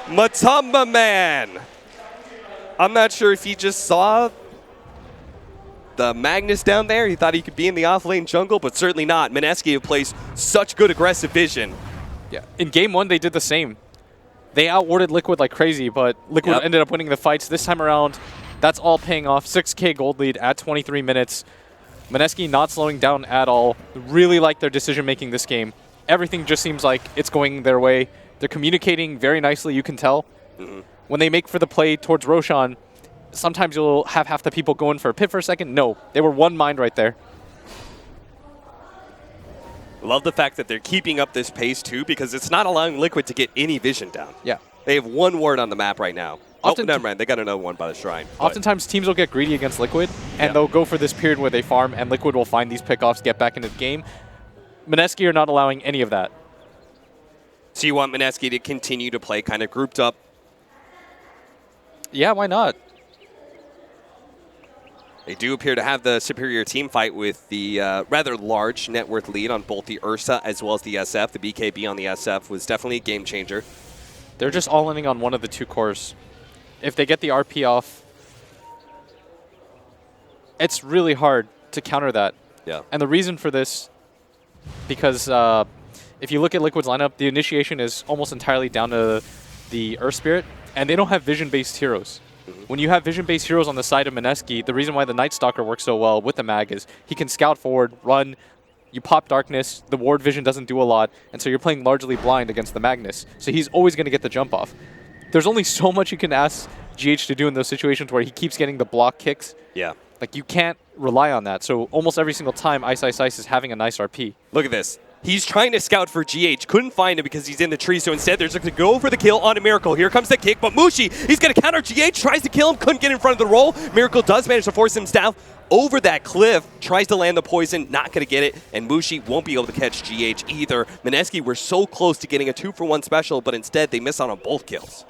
Matumba Man. I'm not sure if he just saw the Magnus down there. He thought he could be in the off-lane jungle, but certainly not. Mineski plays such good aggressive vision. Yeah. In Game 1, they did the same. They outwarded Liquid like crazy, but Liquid ended up winning the fights. This time around, that's all paying off. 6K gold lead at 23 minutes. Mineski not slowing down at all. Really like their decision-making this game. Everything just seems like it's going their way. They're communicating very nicely, you can tell. When they make for the play towards Roshan, sometimes you'll have half the people going for a pit for a second. No, they were one mind right there. Love the fact that they're keeping up this pace, too, because it's not allowing Liquid to get any vision down. Yeah. They have 1 ward on the map right now. Never mind. They got another one by the shrine. Oftentimes, teams will get greedy against Liquid, and they'll go for this period where they farm, and Liquid will find these pickoffs, get back into the game. Mineski are not allowing any of that. So you want Mineski to continue to play kind of grouped up? Yeah, why not? They do appear to have the superior team fight with the rather large net worth lead on both the Ursa as well as the SF. The BKB on the SF was definitely a game changer. They're just all-inning on one of the 2 cores. If they get the RP off, it's really hard to counter that. Yeah. And the reason for this, because if you look at Liquid's lineup, the initiation is almost entirely down to the Earth Spirit, and they don't have vision-based heroes. When you have vision-based heroes on the side of Mineski, the reason why the Night Stalker works so well with the mag is he can scout forward, run, you pop darkness, the ward vision doesn't do a lot, and so you're playing largely blind against the Magnus. So he's always going to get the jump off. There's only so much you can ask GH to do in those situations where he keeps getting the block kicks. Yeah. Like, you can't rely on that. So almost every single time, Ice Ice Ice is having a nice RP. Look at this. He's trying to scout for GH. Couldn't find him because he's in the tree. So instead, they're just going to go for the kill on a Miracle. Here comes the kick. But Mushi, he's going to counter GH. Tries to kill him. Couldn't get in front of the roll. Miracle does manage to force himself over that cliff. Tries to land the poison. Not going to get it. And Mushi won't be able to catch GH either. Mineski were so close to getting a 2-for-1 special. But instead, they miss out on both kills.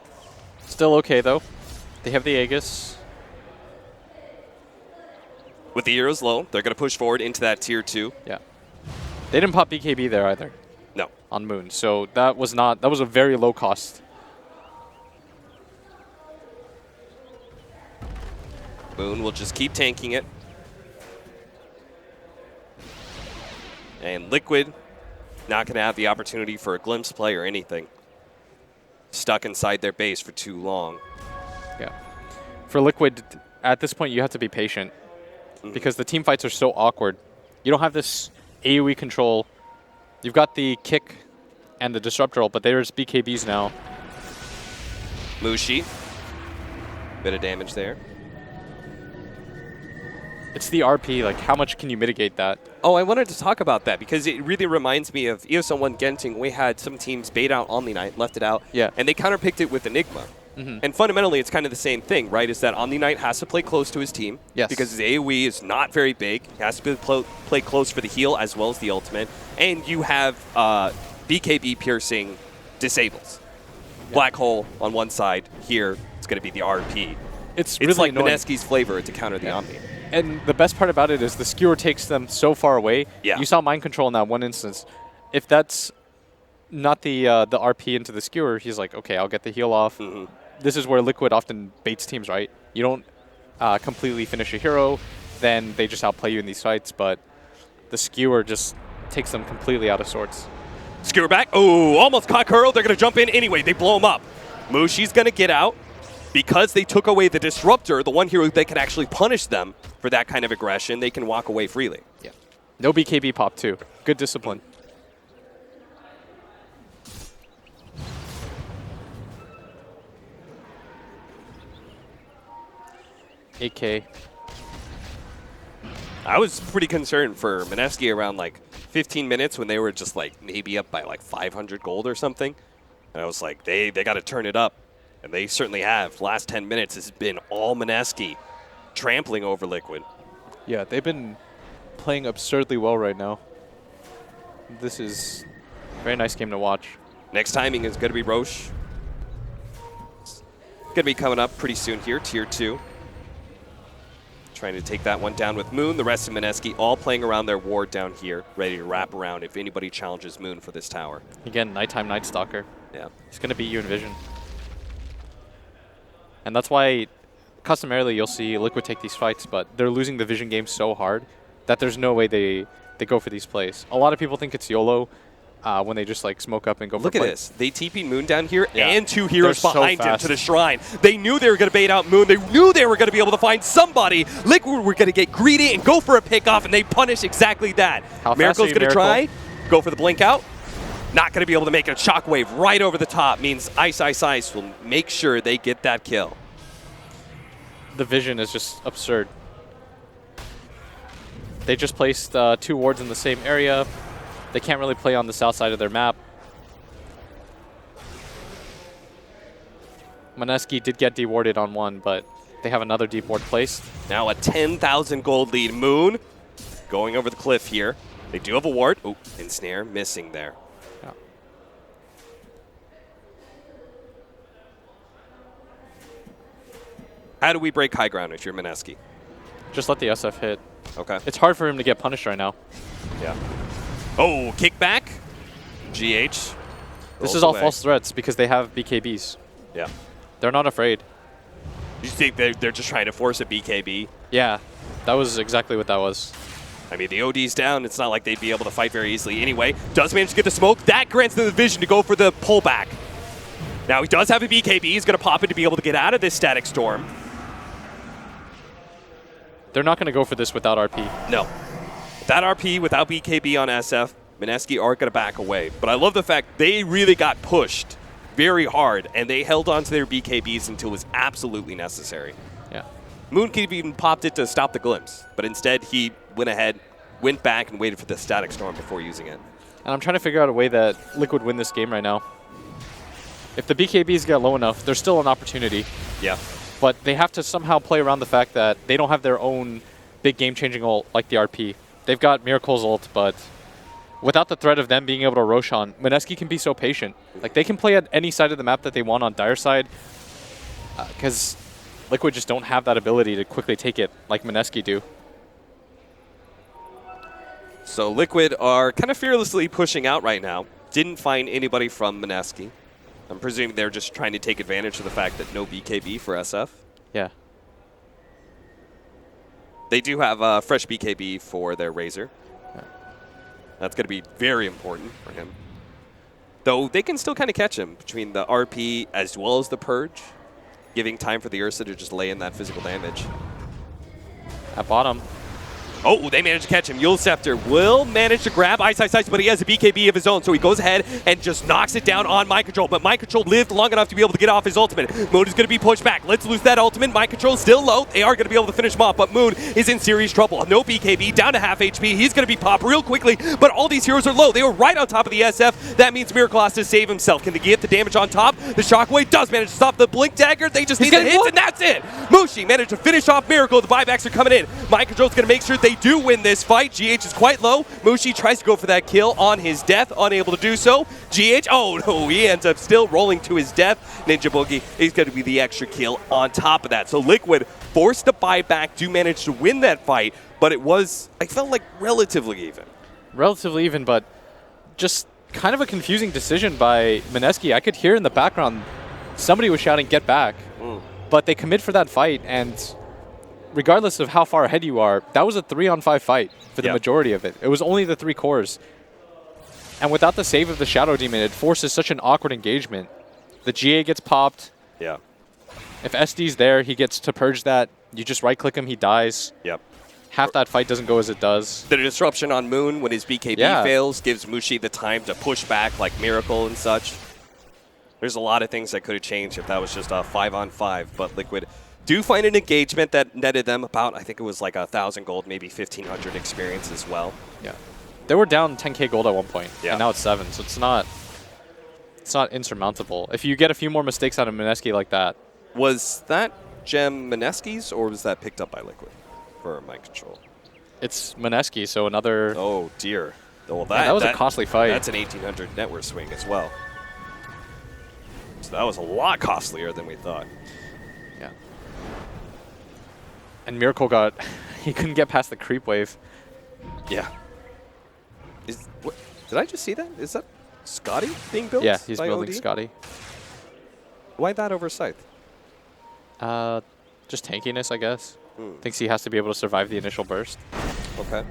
Still okay, though. They have the Aegis. With the heroes low, they're going to push forward into that tier 2. Yeah. They didn't pop BKB there either. No. On Moon. So that was a very low cost. Moon will just keep tanking it. And Liquid not going to have the opportunity for a glimpse play or anything. Stuck inside their base for too long. Yeah. for Liquid, at this point, you have to be patient because the team fights are so awkward. You don't have this AoE control. You've got the kick and the disruptor ult, but there's BKBs now. Mushi. Bit of damage there. It's the RP. Like, how much can you mitigate that? Oh, I wanted to talk about that because it really reminds me of ESL1 Genting. We had some teams bait out Omni Knight, left it out, and they counterpicked it with Enigma. And fundamentally, it's kind of the same thing, right? Is that Omni Knight has to play close to his team because his AoE is not very big. He has to play close for the heal as well as the ultimate. And you have BKB piercing disables. Black hole on one side. Here, it's going to be the RP. It's really like annoying. Mineski's flavor to counter the Omni. And the best part about it is the skewer takes them so far away. Yeah. You saw mind control in that one instance. If that's not the RP into the skewer, he's like, okay, I'll get the heal off. This is where Liquid often baits teams, right? You don't completely finish a hero, then they just outplay you in these fights, but the skewer just takes them completely out of sorts. Skewer back. Oh, almost caught Curl. They're going to jump in anyway. They blow him up. Mushi's going to get out. Because they took away the Disruptor, the one hero that can actually punish them for that kind of aggression, they can walk away freely. Yeah. No BKB pop, too. Good discipline. AK. I was pretty concerned for Mineski around like 15 minutes when they were just like maybe up by like 500 gold or something. And I was like, they got to turn it up. And they certainly have. Last 10 minutes has been all Mineski trampling over Liquid. Yeah, they've been playing absurdly well right now. This is a very nice game to watch. Next timing is going to be Roche. It's going to be coming up pretty soon here, Tier 2. Trying to take that one down with Moon. The rest of Mineski all playing around their ward down here, ready to wrap around if anybody challenges Moon for this tower. Again, nighttime Night Stalker. Yeah. He's going to beat you in vision. And that's why, customarily, you'll see Liquid take these fights, but they're losing the vision game so hard that there's no way they go for these plays. A lot of people think it's YOLO when they just like smoke up and go Look for at play. this. They TP'd Moon down here Yeah. and two heroes They're so behind him fast. to the shrine. They knew they were going to bait out Moon. They knew they were going to be able to find somebody. Liquid were going to get greedy and go for a pickoff, and they punish exactly that. How fast Miracle's are you, going to Miracle? try, go for the blink out. Not going to be able to make a shockwave right over the top. Means Ice will make sure they get that kill. The vision is just absurd. They just placed 2 wards in the same area. They can't really play on the south side of their map. Mineski did get dewarded on one, but they have another deep ward placed. Now a 10,000 gold lead. Moon going over the cliff here. They do have a ward. Oh, ensnare missing there. Yeah. How do we break high ground if you're Mineski? Just let the SF hit. Okay. It's hard for him to get punished right now. Yeah. Oh, kickback. GH. This is all false threats because they have BKBs. Yeah. They're not afraid. You think they're just trying to force a BKB? Yeah, that was exactly what that was. I mean, the OD's down. It's not like they'd be able to fight very easily anyway. Does manage to get the smoke. That grants them the vision to go for the pullback. Now, he does have a BKB. He's going to pop it to be able to get out of this static storm. They're not going to go for this without RP. No. Without RP, without BKB on SF, Mineski are going to back away. But I love the fact they really got pushed very hard, and they held on to their BKBs until it was absolutely necessary. Yeah. Moon could have even popped it to stop the glimpse, but instead he went ahead, went back, and waited for the static storm before using it. And I'm trying to figure out a way that Liquid win this game right now. If the BKBs get low enough, there's still an opportunity. Yeah. But they have to somehow play around the fact that they don't have their own big game-changing ult like the RP. They've got Miracle's ult, but without the threat of them being able to Roshan, Mineski can be so patient. Like, they can play at any side of the map that they want on Dire side because Liquid just don't have that ability to quickly take it like Mineski do. So Liquid are kind of fearlessly pushing out right now. Didn't find anybody from Mineski. I'm presuming they're just trying to take advantage of the fact that no BKB for SF. Yeah. They do have a fresh BKB for their Razor. Yeah. That's going to be very important for him. Though they can still kind of catch him between the RP as well as the Purge. giving time for the Ursa to just lay in that physical damage. At bottom. Oh, they managed to catch him. Yule Scepter will manage to grab Ice, but he has a BKB of his own, so he goes ahead and just knocks it down on Mind Control. But Mind Control lived long enough to be able to get off his ultimate. Moon is going to be pushed back. Let's lose that ultimate. Mind Control is still low. They are going to be able to finish him off, but Moon is in serious trouble. No BKB, down to half HP. He's going to be popped real quickly, but all these heroes are low. They were right on top of the SF. That means Miracle has to save himself. Can they get the damage on top? The Shockwave does manage to stop the Blink Dagger. They just need the hits, and that's it. Mushi managed to finish off Miracle. The buybacks are coming in. Mind Control is going to make sure they do win this fight. GH is quite low. Mushi tries to go for that kill on his death, unable to do so. GH, oh no, he ends up still rolling to his death. Ninja Boogie is going to be the extra kill on top of that. So Liquid forced to buy back, do manage to win that fight, but it was, I felt like, relatively even. Relatively even, but just kind of a confusing decision by Mineski. I could hear in the background somebody was shouting, "Get back." But they commit for that fight, and regardless of how far ahead you are, that was a 3-on-5 fight for the majority of it. It was only the 3 cores. And without the save of the Shadow Demon, it forces such an awkward engagement. The GA gets popped. Yeah. If SD's there, he gets to purge that. You just right-click him, he dies. Yep. Half that fight doesn't go as it does. The disruption on Moon when his BKB fails gives Mushi the time to push back like Miracle and such. There's a lot of things that could have changed if that was just a 5-on-5, but Liquid do find an engagement that netted them about, I think it was like 1,000 gold, maybe 1,500 experience as well. Yeah. They were down 10k gold at one point, yeah. And now it's 7, so it's not insurmountable. If you get a few more mistakes out of Mineski like that. Was that gem Mineski's, or was that picked up by Liquid for Mind Control? It's Mineski, so another... Oh, dear. Well, that was a costly fight. That's an 1,800 net worth swing as well. So that was a lot costlier than we thought. Yeah. And Miracle got... he couldn't get past the creep wave. Yeah. Did I just see that? Is that Scotty being built? Yeah, he's building OD? Scotty. Why that over Scythe? Just tankiness, I guess. Thinks he has to be able to survive the initial burst. Okay.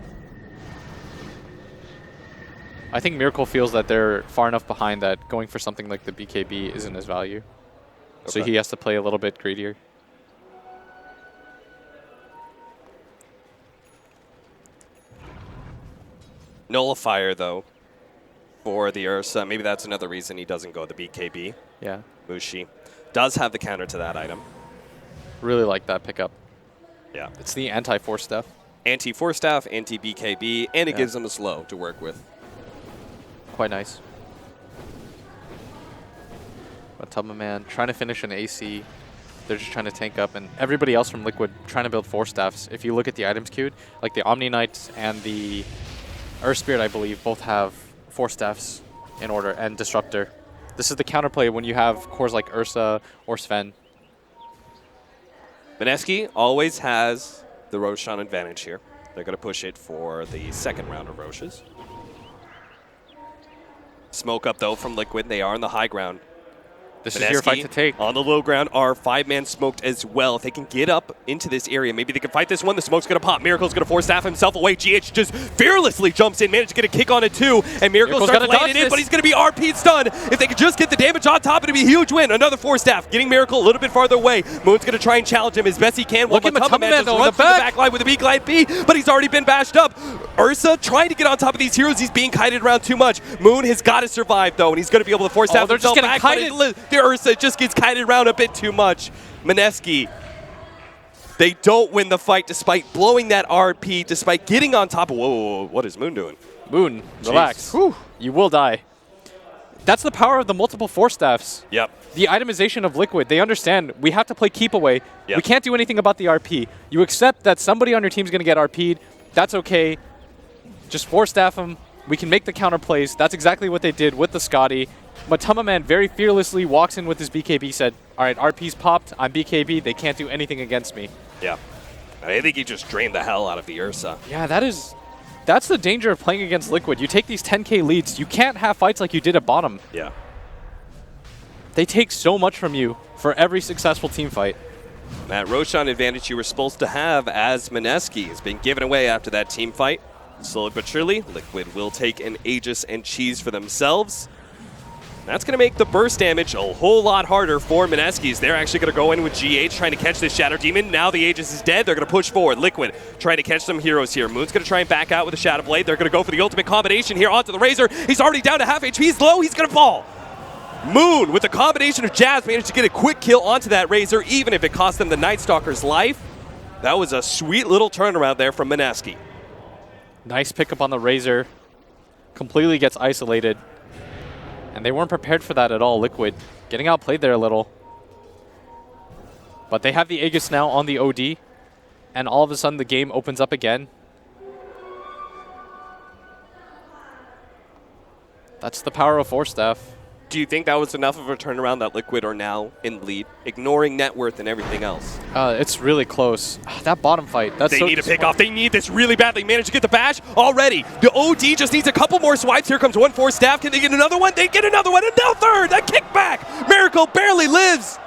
I think Miracle feels that they're far enough behind that going for something like the BKB isn't his value. Okay. So he has to play a little bit greedier. Nullifier, though, for the Ursa. Maybe that's another reason he doesn't go the BKB. Yeah. Mushi does have the counter to that item. Really like that pickup. Yeah. It's the anti-force stuff. Anti-force staff, anti-BKB, and it gives them a slow to work with. Quite nice. But Man trying to finish an AC. They're just trying to tank up, and everybody else from Liquid trying to build force staffs. If you look at the items queued, like the Omni Knights and the Earth Spirit, I believe, both have force staffs in order, and Disruptor. This is the counterplay when you have cores like Ursa or Sven. Mineski always has the Roshan advantage here. They're going to push it for the second round of Roches. Smoke up, though, from Liquid. They are on the high ground. This is your fight to take. On the low ground are 5-man smoked as well. If they can get up into this area, maybe they can fight this one. The smoke's going to pop. Miracle's going to force staff himself away. GH just fearlessly jumps in, managed to get a kick on it too. And Miracle starts laying it in, but he's going to be RP'd stun. If they could just get the damage on top, it'd be a huge win. Another force staff, getting Miracle a little bit farther away. Moon's going to try and challenge him as best he can. Look at Matama just runs through the back line with a B glide B, but he's already been bashed up. Ursa trying to get on top of these heroes. He's being kited around too much. Moon has got to survive, though, and he's going to be able to force staff himself back. The Ursa just gets kited around a bit too much. Mineski, they don't win the fight despite blowing that RP, despite getting on top of... Whoa, what is Moon doing? Moon, relax. Whew. You will die. That's the power of the multiple force staffs. Yep. The itemization of Liquid. They understand we have to play keep away. Yep. We can't do anything about the RP. You accept that somebody on your team is going to get RP'd. That's okay. Just force staff them. We can make the counter plays. That's exactly what they did with the Scotty. Matama very fearlessly walks in with his BKB, said, all right, RP's popped, I'm BKB, they can't do anything against me. Yeah. I think he just drained the hell out of the Ursa. Yeah, that's the danger of playing against Liquid. You take these 10k leads, you can't have fights like you did at bottom. Yeah. They take so much from you for every successful team fight. That Roshan advantage you were supposed to have as Mineski has been given away after that team fight. Slowly but surely, Liquid will take an Aegis and Cheese for themselves. That's going to make the burst damage a whole lot harder for Mineski's. They're actually going to go in with GH trying to catch this Shadow Demon. Now the Aegis is dead. They're going to push forward. Liquid trying to catch some heroes here. Moon's going to try and back out with a Shadow Blade. They're going to go for the ultimate combination here onto the Razor. He's already down to half HP. He's low. He's going to fall. Moon, with a combination of jabs, managed to get a quick kill onto that Razor, even if it cost them the Night Stalker's life. That was a sweet little turnaround there from Mineski. Nice pickup on the Razor. Completely gets isolated. And they weren't prepared for that at all, Liquid. Getting outplayed there a little. But they have the Aegis now on the OD. And all of a sudden the game opens up again. That's the power of Force Staff. Do you think that was enough of a turnaround that Liquid are now in lead, ignoring net worth and everything else? It's really close. That bottom fight. That's They so need a pick off. They need this really badly. Managed to get the bash already. The OD just needs a couple more swipes. Here comes one Force Staff. Can they get another one? They get another one. And now third. A kickback. Miracle barely lives.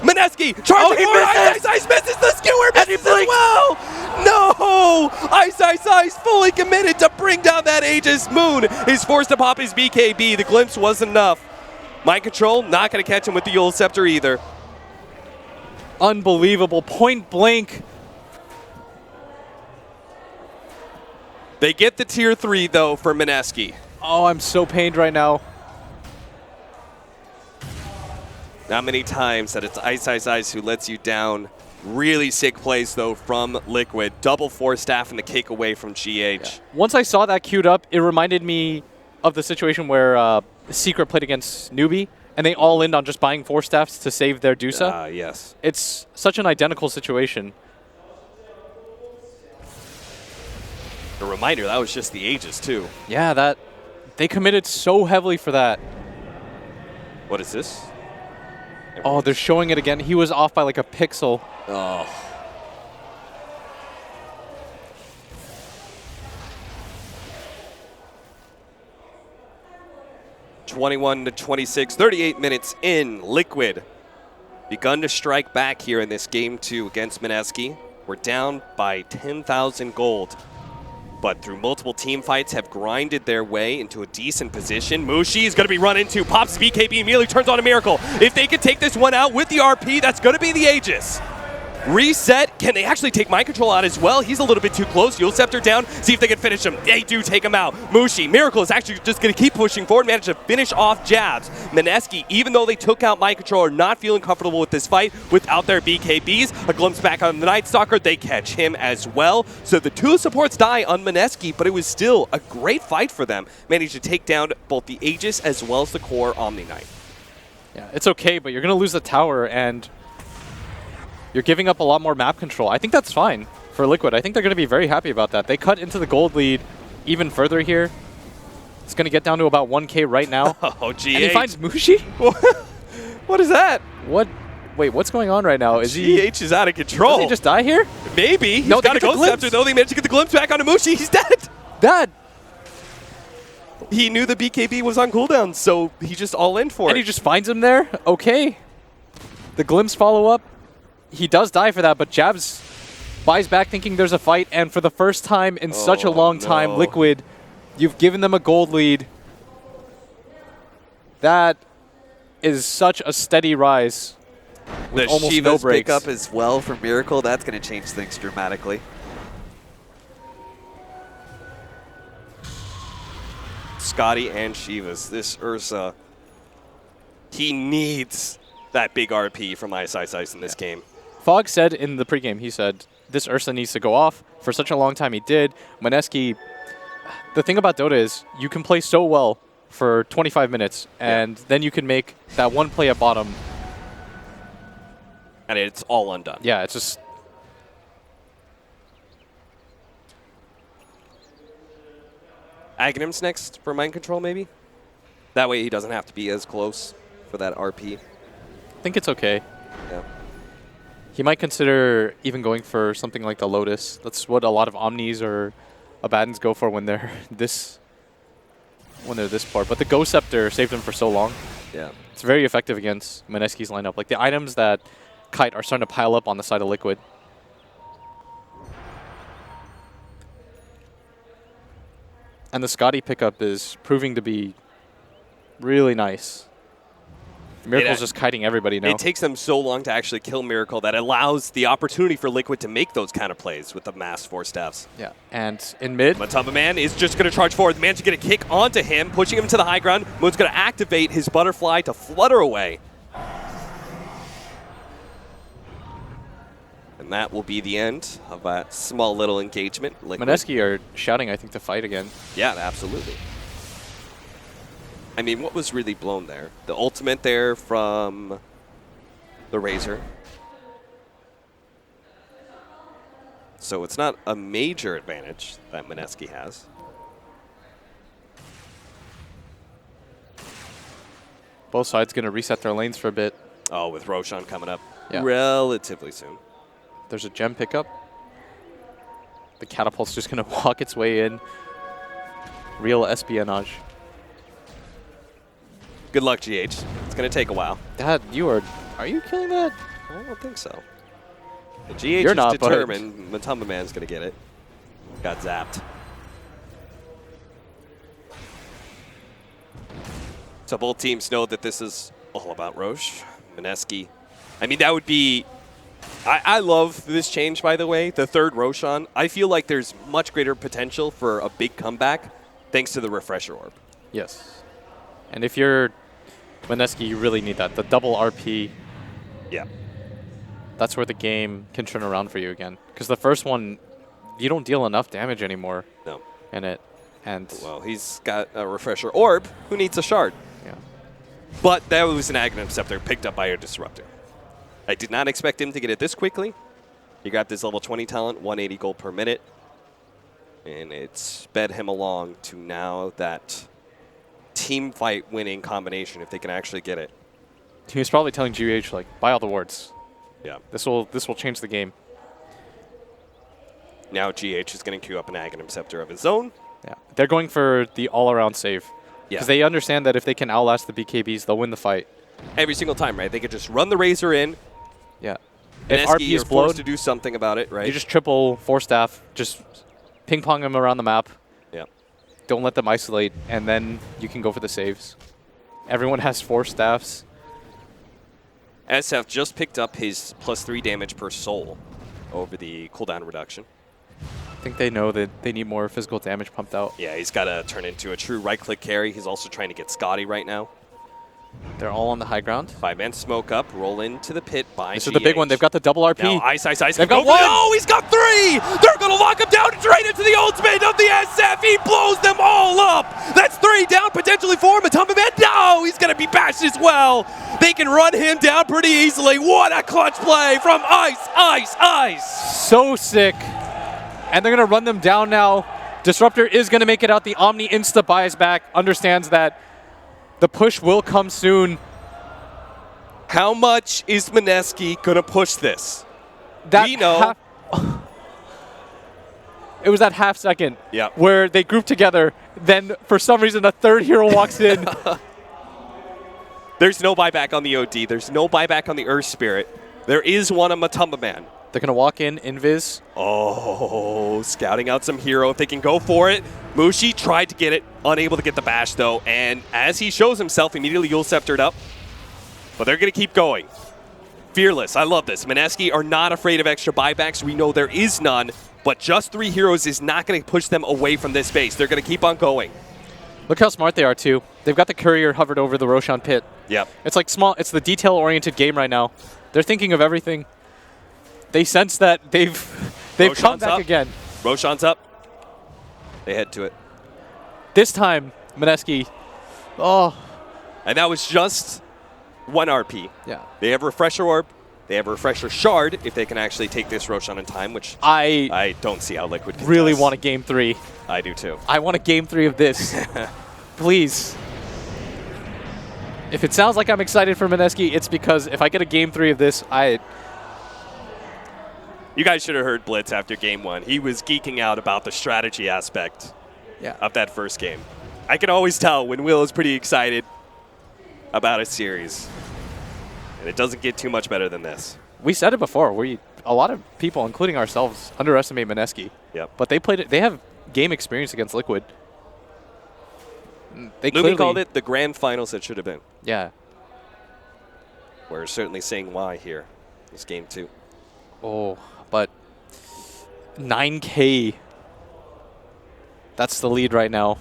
Mineski charging more. Ice misses the skewer. Misses as well. No. Ice fully committed to bring down that Aegis. Moon is forced to pop his BKB. The glimpse wasn't enough. Mind Control not going to catch him with the Yule Scepter either. Unbelievable. Point blank. They get the tier 3, though, for Mineski. Oh, I'm so pained right now. Not many times that it's Ice who lets you down. Really sick plays, though, from Liquid. Double Force Staff and the kick away from GH. Yeah. Once I saw that queued up, it reminded me of the situation where Secret played against Newbie, and they all in on just buying Force Staffs to save their Dusa. Yes. It's such an identical situation. A reminder, that was just the Aegis, too. Yeah, they committed so heavily for that. What is this? Oh, they're showing it again. He was off by like a pixel. Oh. (21-26), 38 minutes in. Liquid begun to strike back here in this game 2 against Mineski. We're down by 10,000 gold, but through multiple team fights have grinded their way into a decent position. Mushi is going to be run into, pops BKB, immediately turns on a Miracle. If they can take this one out with the RP, that's going to be the Aegis. Reset. Can they actually take Mind Control out as well? He's a little bit too close. Yule Scepter down. See if they can finish him. They do take him out. Mushi. Miracle is actually just going to keep pushing forward. Managed to finish off jabs. Mineski, even though they took out Mind Control, are not feeling comfortable with this fight without their BKBs. A glimpse back on the Night Stalker. They catch him as well. So the 2 supports die on Mineski, but it was still a great fight for them. Managed to take down both the Aegis as well as the core Omni Knight. Yeah, it's okay, but you're going to lose the tower, and you're giving up a lot more map control. I think that's fine for Liquid. I think they're going to be very happy about that. They cut into the gold lead even further here. It's going to get down to about 1K right now. Oh, GH. And he finds Mushi? What is that? What? Wait, what's going on right now? Is GH is out of control. Does he just die here? Maybe. He's No, got a Ghost Scepter, though. They managed to get the glimpse back onto Mushi. He's dead. That. He knew the BKB was on cooldown, so he just all in for it. And he just finds him there? Okay. The glimpse follow-up. He does die for that, but Jabs buys back thinking there's a fight, and for the first time in such a long time, Liquid, you've given them a gold lead. That is such a steady rise. The almost no Shiva's breaks. pickup as well for Miracle, that's going to change things dramatically. Scotty and Shivas, this Ursa, he needs that big RP from Ice in this game. Fog said in the pregame, he said, this Ursa needs to go off. For such a long time he did. Mineski, the thing about Dota is you can play so well for 25 minutes, and then you can make that one play at bottom. And it's all undone. Yeah, it's just... Aghanim's next for Mind Control, maybe? That way he doesn't have to be as close for that RP. I think it's okay. Yeah. He might consider even going for something like the Lotus. That's what a lot of Omnis or Abaddons go for when they're this poor. But the Ghost Scepter saved him for so long. Yeah. It's very effective against Mineski's lineup. Like the items that Kite are starting to pile up on the side of Liquid. And the Scotty pickup is proving to be really nice. Miracle's just kiting everybody now. It takes them so long to actually kill Miracle that allows the opportunity for Liquid to make those kind of plays with the mass Force Staffs. Yeah, and in mid, Matamba Man is just going to charge forward. The man to get a kick onto him, pushing him to the high ground. Moon's going to activate his butterfly to flutter away. And that will be the end of that small little engagement. Liquid. Mineski are shouting, I think, to fight again. Yeah, absolutely. I mean, what was really blown there? The ultimate there from the Razor. So it's not a major advantage that Mineski has. Both sides going to reset their lanes for a bit. Oh, with Roshan coming up relatively soon. There's a gem pickup. The catapult's just going to walk its way in. Real espionage. Good luck, GH. It's going to take a while. Dad, are you killing that? I don't think so. The GH You're is not, determined. Matamba Man's going to get it. Got zapped. So both teams know that this is all about Roche. Mineski. I mean, that would be... I love this change, by the way, the third Roshan. I feel like there's much greater potential for a big comeback thanks to the Refresher Orb. Yes. And if you're Mineski, you really need that. The double RP. Yeah. That's where the game can turn around for you again. Because the first one, you don't deal enough damage anymore. No. In it. And well, he's got a Refresher Orb. Who needs a shard? Yeah. But that was an Aghanim Scepter picked up by a Disruptor. I did not expect him to get it this quickly. He got this level 20 talent, 180 gold per minute. And it sped him along to now that team fight winning combination if they can actually get it. He was probably telling GH, like, buy all the wards. Yeah. This will change the game. Now GH is going to queue up an Aghanim Scepter of his own. Yeah. They're going for the all-around save. Yeah. Because they understand that if they can outlast the BKBs, they'll win the fight. Every single time, right? They could just run the Razor in. Yeah. If If RP is forced blowed, to do something about it, right? you just triple Force Staff, just ping-pong them around the map. Yeah. Don't let them isolate, and then you can go for the saves. Everyone has Force Staffs. SF just picked up his +3 damage per soul over the cooldown reduction. I think they know that they need more physical damage pumped out. Yeah, he's got to turn into a true right-click carry. He's also trying to get Scotty right now. They're all on the high ground. 5-man smoke up, roll into the pit by This is the big one. They've got the double RP. Now ice. They've got one! Oh, he's got 3! They're going to lock him down straight into the ultimate of the SF. He blows them all up. That's 3 down, potentially 4. Matamba Man, no! He's going to be bashed as well. They can run him down pretty easily. What a clutch play from Ice. So sick. And they're going to run them down now. Disruptor is going to make it out. The Omni insta-buys back. Understands that the push will come soon. How much is Mineski going to push this? That We know. It was that half second Yep. where they grouped together. Then, for some reason, a third hero walks in. There's no buyback on the OD. There's no buyback on the Earth Spirit. There is one on Matamba Man. They're going to walk in, Invis. Oh, scouting out some hero if they can go for it. Mushi tried to get it, unable to get the bash though, and as he shows himself, immediately Yule Sceptered up. But they're going to keep going. Fearless, I love this. Mineski are not afraid of extra buybacks. We know there is none, but just 3 heroes is not going to push them away from this base. They're going to keep on going. Look how smart they are, too. They've got the courier hovered over the Roshan pit. Yep. It's like small. It's the detail-oriented game right now. They're thinking of everything. They sense that they've come Roshan's back up. again. Roshan's up. They head to it. This time, Mineski. Oh. And that was just 1 RP. Yeah. They have Refresher Orb. They have Refresher Shard if they can actually take this Roshan in time, which I don't see how Liquid can really test. want a game 3. I do too. I want a game 3 of this. Please. If it sounds like I'm excited for Mineski, it's because if I get a game 3 of this, You guys should have heard Blitz after game 1. He was geeking out about the strategy aspect of that first game. I can always tell when Will is pretty excited about a series. And it doesn't get too much better than this. We said it before. A lot of people, including ourselves, underestimate Mineski. Yep. But they have game experience against Liquid. They Lumi called it the grand finals it should have been. Yeah. We're certainly saying why here. This game 2. Oh, but 9K. That's the lead right now.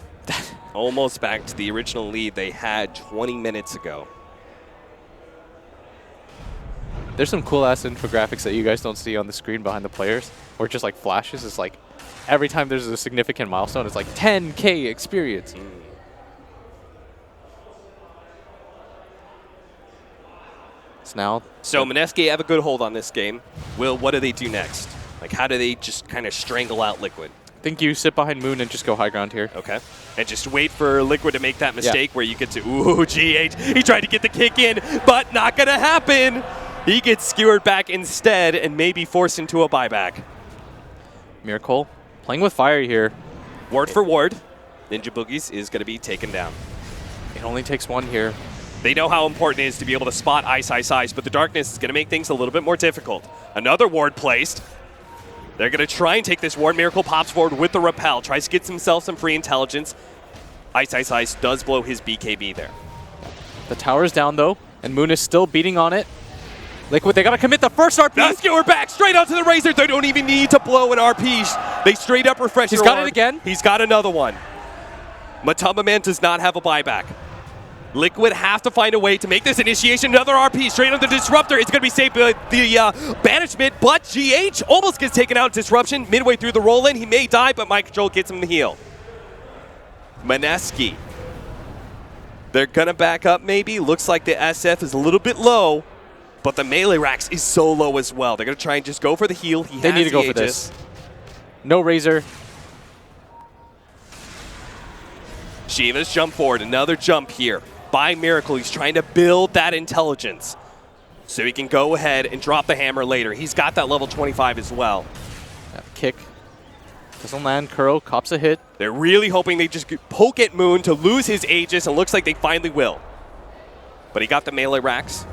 Almost back to the original lead they had 20 minutes ago. There's some cool-ass infographics that you guys don't see on the screen behind the players, or just like flashes. It's like every time there's a significant milestone, it's like 10K experience. It's now. So Mineski have a good hold on this game. Will, what do they do next? Like, how do they just kind of strangle out Liquid? I think you sit behind Moon and just go high ground here. Okay. And just wait for Liquid to make that mistake where you get to, ooh, GH. He tried to get the kick in, but not going to happen. He gets skewered back instead and maybe forced into a buyback. Miracle playing with fire here. Ward for ward. Ninja Boogies is going to be taken down. It only takes one here. They know how important it is to be able to spot Ice, but the darkness is going to make things a little bit more difficult. Another ward placed. They're going to try and take this ward. Miracle pops forward with the repel. Tries to get himself some free intelligence. Ice does blow his BKB there. The tower's down, though, and Moon is still beating on it. Liquid, they got to commit the first RP. The skewer back straight onto the Razor. They don't even need to blow an RP. They straight up refresh. He's got it again. He's got another one. Matamba Man does not have a buyback. Liquid have to find a way to make this initiation. Another RP straight on the Disruptor. It's going to be saved by the Banishment, but GH almost gets taken out. Disruption midway through the roll-in. He may die, but Mind Control gets him the heal. Mineski. They're going to back up maybe. Looks like the SF is a little bit low, but the melee racks is so low as well. They're going to try and just go for the heal. They need to go for this. No Razor. Shiva's jump forward. Another jump here by Miracle. He's trying to build that intelligence so he can go ahead and drop the hammer later. He's got that level 25 as well. That kick doesn't land. Kuro cops a hit. They're really hoping they just poke at Moon to lose his Aegis, and looks like they finally will. But he got the melee racks.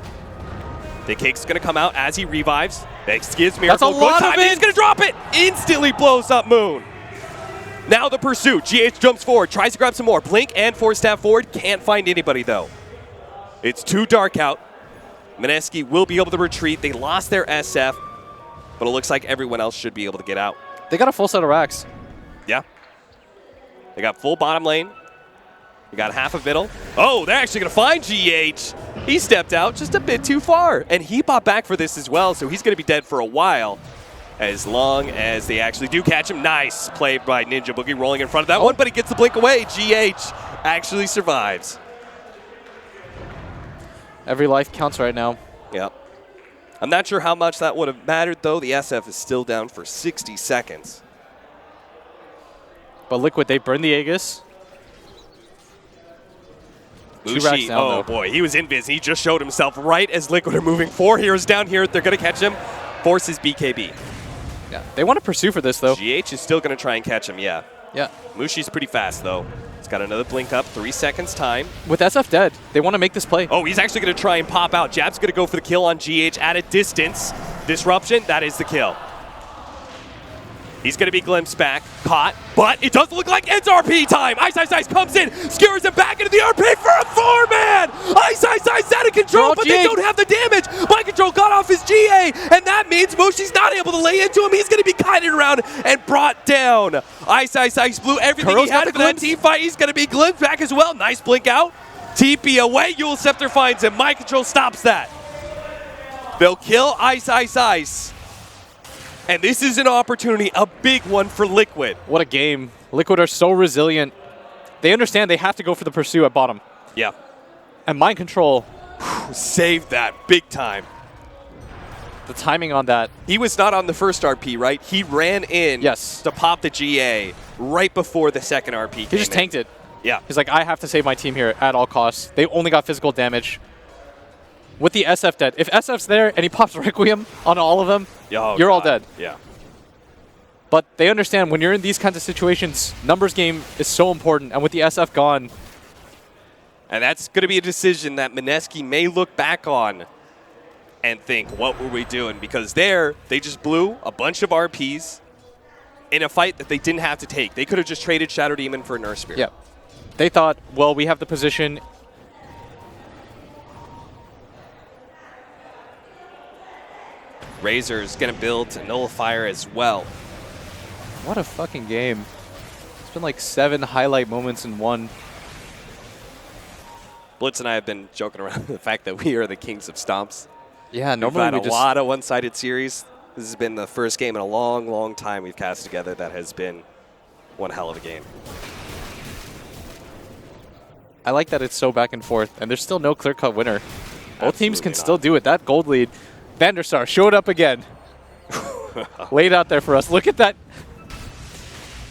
The kick's going to come out as he revives. That gives Miracle That's a lot good time. of it. He's going to drop it. Instantly blows up Moon. Now the pursuit. GH jumps forward, tries to grab some more. Blink and force stab forward. Can't find anybody, though. It's too dark out. Mineski will be able to retreat. They lost their SF, but it looks like everyone else should be able to get out. They got a full set of racks. Yeah. They got full bottom lane. They got half of middle. Oh, they're actually going to find GH. He stepped out just a bit too far, and he bought back for this as well, so he's going to be dead for a while. As long as they actually do catch him. Nice play by Ninja Boogie rolling in front of that one, but he gets the blink away. GH actually survives. Every life counts right now. Yep. I'm not sure how much that would have mattered, though. The SF is still down for 60 seconds. But Liquid, they burned the Aegis. Two racks Mushi, down, oh though. boy, he was invis. He just showed himself right as Liquid are moving. 4 heroes down here. They're going to catch him. Forces BKB. Yeah, they want to pursue for this, though. GH is still going to try and catch him, yeah. Yeah. Mushi's pretty fast, though. He's got another blink up, 3 seconds time. With SF dead, they want to make this play. Oh, he's actually going to try and pop out. Jab's going to go for the kill on GH at a distance. Disruption, that is the kill. He's going to be glimpsed back, caught, but it does look like it's RP time. Ice comes in, skewers him back into the RP for a 4-man. Ice out of control, but they don't have the damage. Mind Control got off his GA, and that means Mushi's not able to lay into him. He's going to be kited around and brought down. Ice blew everything Kuro's he had for that team fight. He's going to be glimpsed back as well. Nice blink out. TP away, Yule Scepter finds him. Mind Control stops that. They'll kill Ice. And this is an opportunity, a big one for Liquid. What a game. Liquid are so resilient. They understand they have to go for the pursuit at bottom. Yeah. And Mind Control. Saved that big time. The timing on that. He was not on the first RP, right? He ran in to pop the GA right before the second RP came He just tanked it. Yeah. He's like, I have to save my team here at all costs. They only got physical damage. With the SF dead. If SF's there and he pops Requiem on all of them, you're all dead. Yeah. But they understand when you're in these kinds of situations, numbers game is so important. And with the SF gone. And that's going to be a decision that Mineski may look back on and think, what were we doing? Because they just blew a bunch of RPs in a fight that they didn't have to take. They could have just traded Shadow Demon for a Nurse Spirit. Yeah. They thought, well, we have the position. Razor's going to build to Nullifier as well. What a fucking game. It's been like 7 highlight moments in one. Blitz and I have been joking around with the fact that we are the kings of stomps. Yeah, We've normally had we a just... lot of one-sided series. This has been the first game in a long, long time we've cast together that has been one hell of a game. I like that it's so back and forth, and there's still no clear-cut winner. Both teams can Absolutely still do it. That gold lead. Vanderstar showed up again. Laid out there for us. Look at that.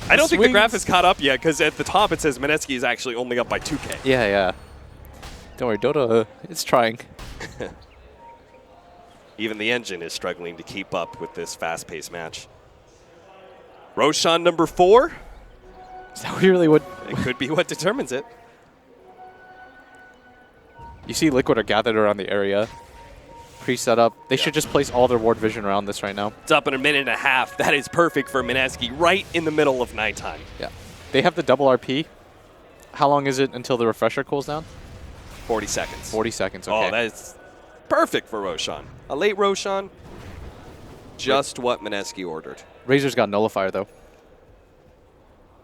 I don't think the graph swings. is caught up yet because at the top it says Mineski is actually only up by 2K. Yeah, yeah. Don't worry, Dota is trying. Even the engine is struggling to keep up with this fast-paced match. Roshan number 4. Is that really what... It could be what determines it. You see Liquid are gathered around the area. Pre-set up. They should just place all their ward vision around this right now. It's up in a minute and a half. That is perfect for Mineski right in the middle of nighttime. Yeah. They have the double RP. How long is it until the refresher cools down? 40 seconds. 40 seconds, okay. Oh, that's perfect for Roshan. A late Roshan, just what Mineski ordered. Razor's got Nullifier, though.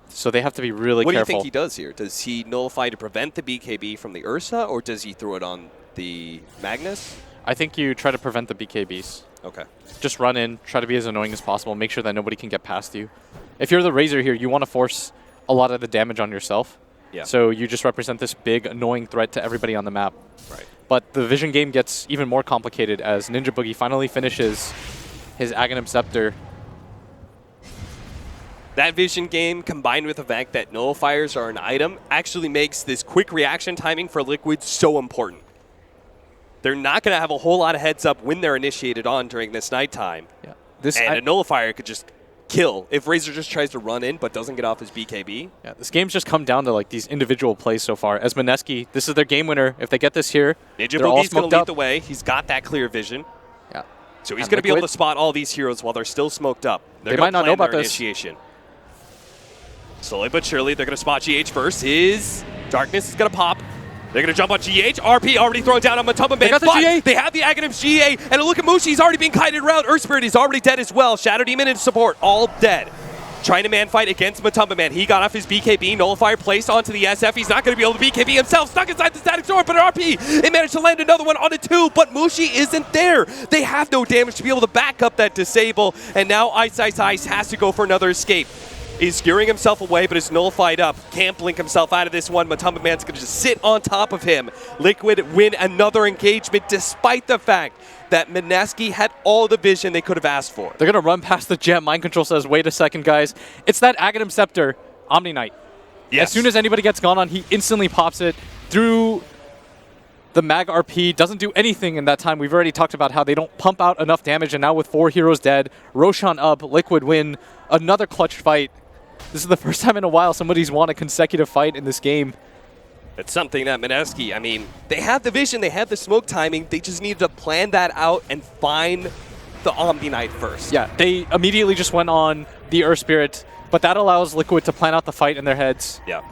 So they have to be really What do you careful. think he does here? Does he nullify to prevent the BKB from the Ursa, or does he throw it on the Magnus? I think you try to prevent the BKBs. Okay. Just run in, try to be as annoying as possible, make sure that nobody can get past you. If you're the Razor here, you want to force a lot of the damage on yourself. Yeah. So you just represent this big, annoying threat to everybody on the map. Right. But the vision game gets even more complicated as Ninja Boogie finally finishes his Aghanim Scepter. That vision game, combined with the fact that nullifiers are an item, actually makes this quick reaction timing for Liquid so important. They're not going to have a whole lot of heads up when they're initiated on during this nighttime. Yeah. And a nullifier could just kill if Razor just tries to run in but doesn't get off his BKB. Yeah, this game's just come down to like these individual plays so far. As Mineski, this is their game winner. If they get this here, Ninja they're all Boogie's going smoked to lead up. the way. He's got that clear vision. Yeah. So he's And going to be able Liquid, to spot all these heroes while they're still smoked up. They're They gonna might not plan know about their this. Initiation. Slowly but surely, they're going to spot GH first. His Darkness is going to pop. They're going to jump on GH. RP already thrown down on Matumba Man. got the but GA. They have the Aghanim's GA. And look at Mushi. He's already being kited around. Earth Spirit is already dead as well. Shadow Demon in support. All dead. Trying to man fight against Matumba Man. He got off his BKB. Nullifier placed onto the SF. He's not going to be able to BKB himself. Stuck inside the static sword. But RP, they managed to land another one on a 2. But Mushi isn't there. They have no damage to be able to back up that disable. And now Ice has to go for another escape. He's skewering himself away, but is nullified up. Can't blink himself out of this one. Matumba Man's going to just sit on top of him. Liquid win another engagement despite the fact that Mineski had all the vision they could have asked for. They're going to run past the gem. Mind Control says, wait a second, guys. It's that Aghanim Scepter, Omni Knight. Yes. As soon as anybody gets gone on, he instantly pops it through the Mag RP. Doesn't do anything in that time. We've already talked about how they don't pump out enough damage, and now with 4 heroes dead, Roshan up, Liquid win, another clutch fight. This is the first time in a while somebody's won a consecutive fight in this game. It's something that Mineski, I mean, they have the vision, they have the smoke timing, they just need to plan that out and find the Omni Knight first. Yeah, they immediately just went on the Earth Spirit, but that allows Liquid to plan out the fight in their heads. Yeah.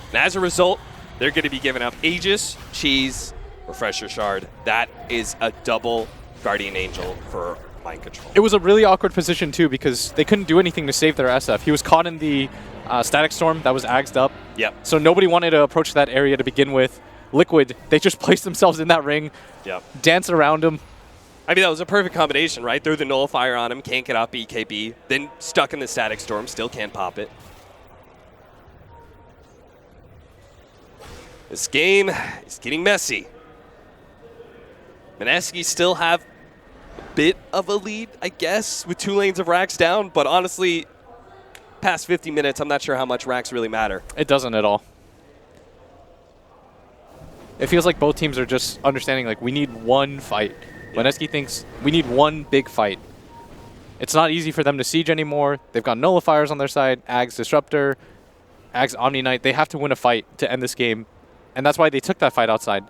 And as a result, they're going to be giving up Aegis, Cheese, Refresher Shard. That is a double Guardian Angel for Mind Control. It was a really awkward position, too, because they couldn't do anything to save their SF. He was caught in the Static Storm that was agsed up. Yep. So nobody wanted to approach that area to begin with. Liquid, they just placed themselves in that ring, Yep. danced around him. I mean, that was a perfect combination, right? Threw the Nullifier on him, can't get off BKB, then stuck in the Static Storm, still can't pop it. This game is getting messy. Mineski still have a bit of a lead, I guess, with 2 lanes of racks down, but honestly, past 50 minutes, I'm not sure how much racks really matter. It doesn't at all. It feels like both teams are just understanding, like, we need one fight. Yeah. Mineski thinks we need one big fight. It's not easy for them to siege anymore. They've got nullifiers on their side, Ags Disruptor, Ags Omni Knight. They have to win a fight to end this game, and that's why they took that fight outside.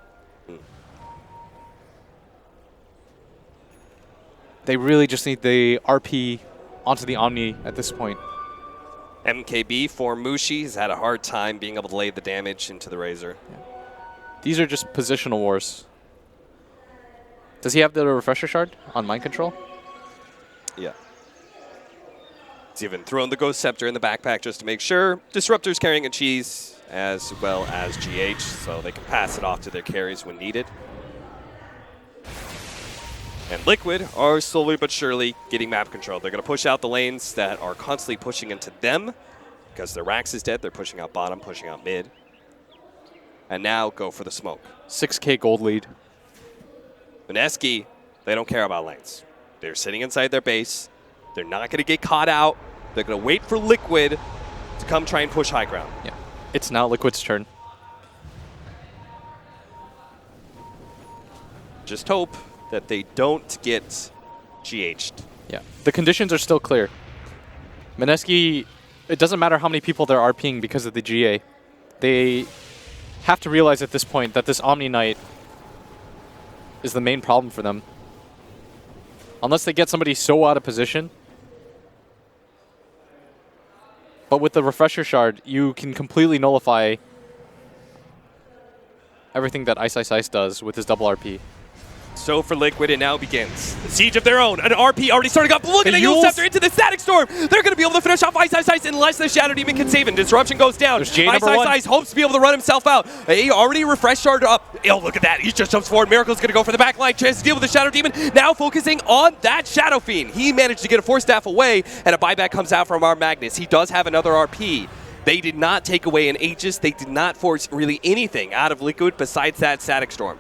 They really just need the RP onto the Omni at this point. MKB for Mushi has had a hard time being able to lay the damage into the Razor. These are just positional wars. Does he have the refresher shard on mind control? Yeah. He's even thrown the Ghost Scepter in the backpack just to make sure. Disruptor's carrying a cheese as well as GH, so they can pass it off to their carries when needed. And Liquid are slowly but surely getting map control. They're going to push out the lanes that are constantly pushing into them because their Rax is dead. They're pushing out bottom, pushing out mid. And now go for the smoke. 6K gold lead. Mineski, they don't care about lanes. They're sitting inside their base. They're not going to get caught out. They're going to wait for Liquid to come try and push high ground. Yeah. It's now Liquid's turn. Just hope that they don't get GH'd. Yeah. The conditions are still clear. Mineski, it doesn't matter how many people they're RPing because of the GA. They have to realize at this point that this Omni Knight is the main problem for them. Unless they get somebody so out of position. But with the refresher shard, you can completely nullify everything that Ice does with his double RP. So for Liquid, it now begins. The siege of their own. An RP already starting up. Look at the Yule Scepter into the Static Storm. They're going to be able to finish off Ice unless the Shadow Demon can save him. Disruption goes down. Ice hopes to be able to run himself out. He already refreshed shard up. Oh, look at that. He just jumps forward. Miracle's going to go for the back line. Chance to deal with the Shadow Demon. Now focusing on that Shadow Fiend. He managed to get a Force Staff away, and a buyback comes out from our Magnus. He does have another RP. They did not take away an Aegis. They did not force really anything out of Liquid besides that Static Storm.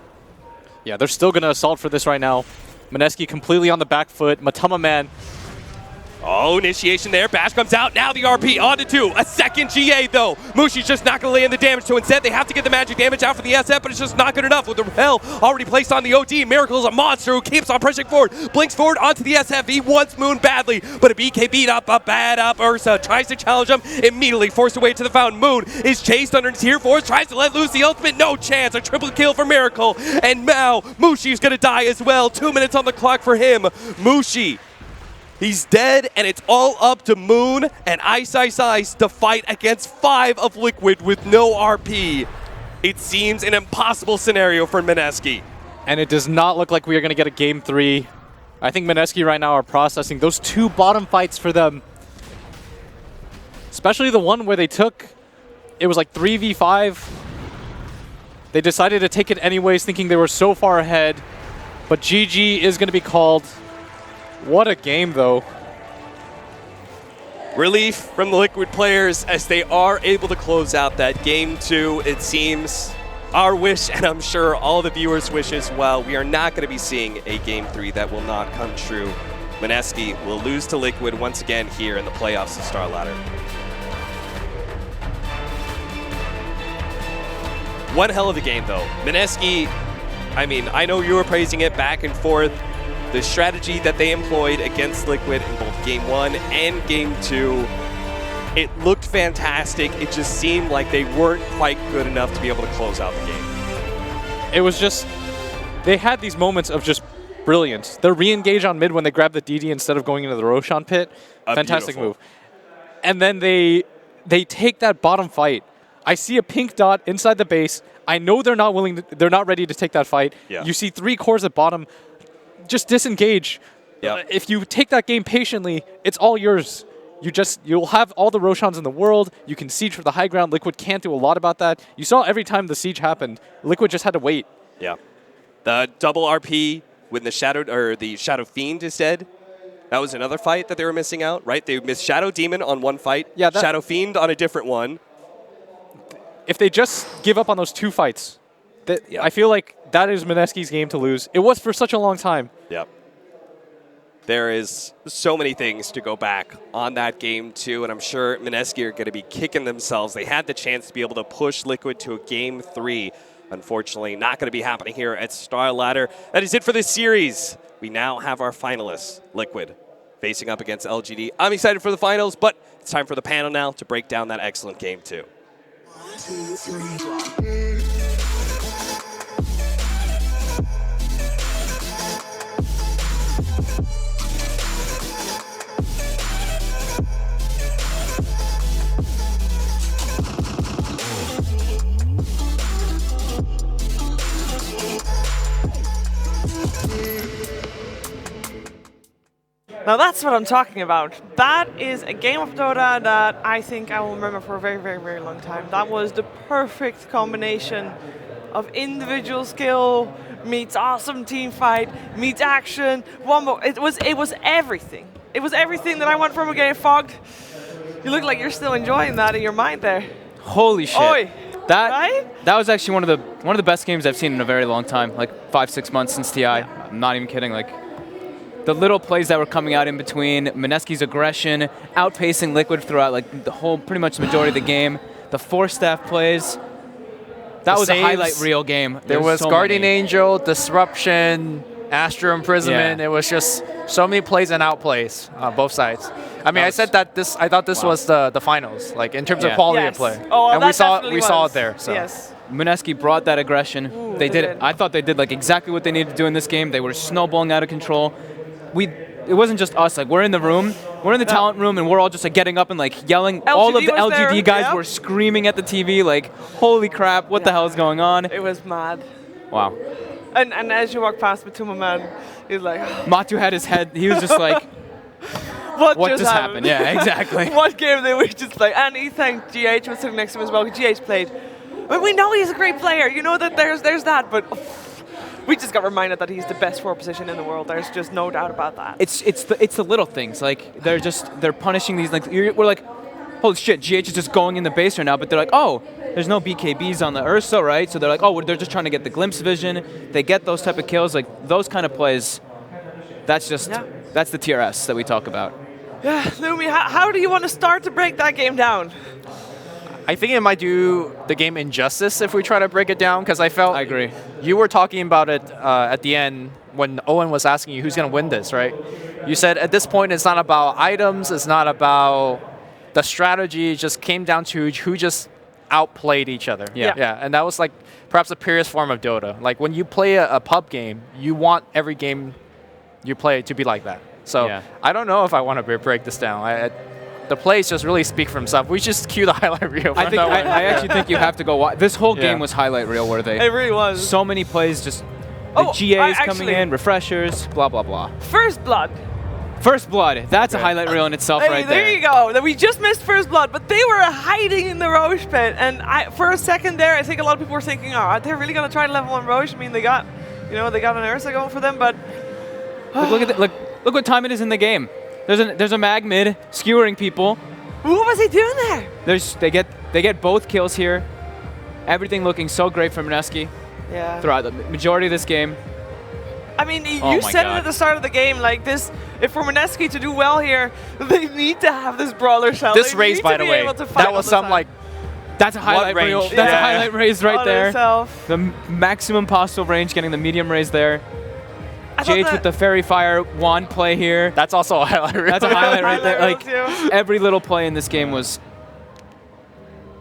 Yeah, they're still going to assault for this right now. Mineski completely on the back foot. Matama Man. Oh, initiation there. Bash comes out. Now the RP on to 2. A second GA, though. Mushi's just not going to lay in the damage, so instead they have to get the magic damage out for the SF, but it's just not good enough with the repel already placed on the OD. Miracle's a monster who keeps on pushing forward. Blinks forward onto the SF. He wants Moon badly, but a BK beat up, a bad up. Ursa tries to challenge him, immediately forced away to the fountain. Moon is chased under tier 4, tries to let loose the ultimate. No chance. A triple kill for Miracle. And now Mushi's going to die as well. 2 minutes on the clock for him. Mushi. He's dead, and it's all up to Moon and Ice to fight against 5 of Liquid with no RP. It seems an impossible scenario for Mineski. And it does not look like we are going to get a game 3. I think Mineski right now are processing those 2 bottom fights for them. Especially the one where they took, it was like 3v5. They decided to take it anyways, thinking they were so far ahead. But GG is going to be called. What a game, though. Relief from the Liquid players as they are able to close out that game 2. It seems our wish, and I'm sure all the viewers' wish as well. We are not going to be seeing a game 3 that will not come true. Mineski will lose to Liquid once again here in the playoffs of StarLadder. One hell of a game, though. Mineski, I mean, I know you were praising it back and forth. The strategy that they employed against Liquid in both Game 1 and Game 2, it looked fantastic. It just seemed like they weren't quite good enough to be able to close out the game. It was just, they had these moments of just brilliance. The re-engage on mid when they grabbed the DD instead of going into the Roshan pit. Fantastic move. And then they take that bottom fight. I see a pink dot inside the base. I know they're not they're not ready to take that fight. Yeah. You see 3 cores at bottom. Just disengage. Yep. If you take that game patiently, it's all yours. You'll have all the Roshans in the world. You can siege for the high ground. Liquid can't do a lot about that. You saw every time the siege happened, Liquid just had to wait. Yeah. The double RP when the Shadow Fiend is dead. That was another fight that they were missing out, right? They missed Shadow Demon on one fight, yeah, Shadow Fiend on a different one. If they just give up on those 2 fights, I feel like that is Mineski's game to lose. It was for such a long time. Yep. There is so many things to go back on that game, too, and I'm sure Mineski are going to be kicking themselves. They had the chance to be able to push Liquid to a Game 3. Unfortunately, not going to be happening here at StarLadder. That is it for this series. We now have our finalists, Liquid, facing up against LGD. I'm excited for the finals, but it's time for the panel now to break down that excellent Game 2. 1, 2, 3. Yeah. Now that's what I'm talking about. That is a game of Dota that I think I will remember for a very, very, very long time. That was the perfect combination of individual skill meets awesome team fight meets action. It was everything. It was everything that I want from a game. Fogged. You look like you're still enjoying that in your mind there. Holy shit! Oi. That was actually one of the best games I've seen in a very long time. Like 5-6 months since TI. Yeah. I'm not even kidding. Like the little plays that were coming out in between, Mineski's aggression, outpacing Liquid throughout like the whole, pretty much the majority of the game. The 4-staff plays. That was a highlight reel game. There was so Guardian Angel, Disruption, Astro Imprisonment. Yeah. It was just so many plays and outplays on both sides. I mean, I said that I thought this was the finals, like in terms of quality of play. Oh, and we saw it there. So. Yes. Mineski brought that aggression. Ooh, they did it. I thought they did like exactly what they needed to do in this game. They were snowballing out of control. It wasn't just us. Like we're in the room, we're in the talent room, and we're all just like getting up and like yelling. All of the LGD guys were screaming at the TV, like, "Holy crap! What the hell is going on?" It was mad. Wow. And as you walk past Matuma Man, he's like. Matu had his head. He was just like. What just happened? Yeah, exactly. What game they were just like, and he thanked GH was sitting next to him as well. GH played. I mean, we know he's a great player. You know that there's that, but we just got reminded that he's the best 4 position in the world. There's just no doubt about that. It's the little things. Like they're punishing these. Like we're like, holy shit, GH is just going in the base right now. But they're like, oh, there's no BKBs on the Ursa, right? So they're like, oh, they're just trying to get the glimpse vision. They get those type of kills, like those kind of plays. That's just that's the TRS that we talk about. Yeah, Lumi, how do you want to start to break that game down? I think it might do the game injustice if we try to break it down, because I agree. You were talking about it at the end when Owen was asking you who's going to win this, right? You said at this point it's not about items, it's not about the strategy, it just came down to who just outplayed each other. Yeah, and that was like perhaps the purest form of Dota. Like when you play a pub game, you want every game you play to be like that. So I don't know if I want to break this down. The plays just really speak for themselves. We just cue the highlight reel. I actually think you have to go watch. This whole game was highlight reel worthy. It really was. So many plays, just the GAs coming in, refreshers, blah, blah, blah. First Blood. First Blood. That's a highlight reel in itself right there. There you go. We just missed First Blood, but they were hiding in the Roche pit. And for a second there, I think a lot of people were thinking, oh, are they really going to try level 1 Roche? I mean, they got an Ursa going for them, but... Look what time it is in the game. There's a mag mid skewering people. What was he doing there? They get both kills here. Everything looking so great from Mineski. Yeah. Throughout the majority of this game. I mean, you said it at the start of the game, like this. If for Mineski to do well here, they need to have this brawler shell. This raise, by the way, that was some like. That's a highlight reel. That's a highlight raise right there. Herself. The maximum possible range, getting the medium raise there. JH with the Fairy Fire wand play here. That's also a highlight reel. That's a highlight right there. Like every little play in this game was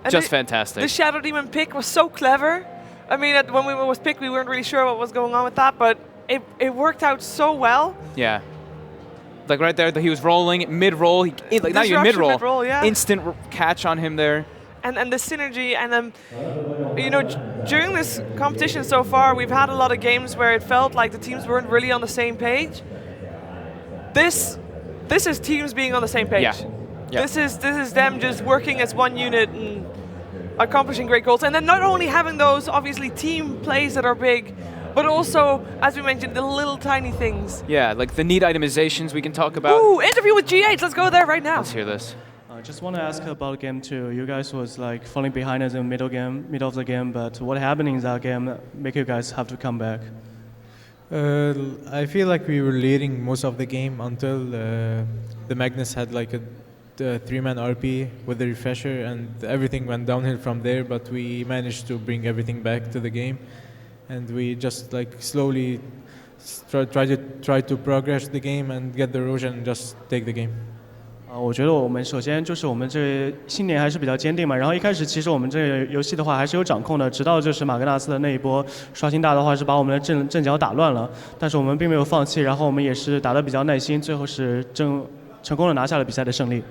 just fantastic. The Shadow Demon pick was so clever. I mean, when we was picked, we weren't really sure what was going on with that, but it worked out so well. Yeah. Like right there, he was rolling mid-roll. Like not even mid-roll. Instant catch on him there. And the synergy, and then, during this competition so far, we've had a lot of games where it felt like the teams weren't really on the same page. This is teams being on the same page. Yeah. This is them just working as one unit and accomplishing great goals. And then not only having those, obviously, team plays that are big, but also, as we mentioned, the little tiny things. Yeah, like the neat itemizations we can talk about. Ooh, interview with GH. Let's go there right now. Let's hear this. I just want to ask about game 2. You guys was like falling behind us in middle of the game, but what happened in that game make you guys have to come back? I feel like we were leading most of the game until the Magnus had like a 3-man RP with the refresher, and everything went downhill from there, but we managed to bring everything back to the game, and we just like slowly try to progress the game and get the Roche and just take the game. 我觉得我们首先就是我们这信念还是比较坚定嘛。然后一开始其实我们这个游戏的话还是有掌控的，直到就是马格纳斯的那一波刷新大的话是把我们的阵脚打乱了，但是我们并没有放弃，然后我们也是打得比较耐心，最后是成功的拿下了比赛的胜利。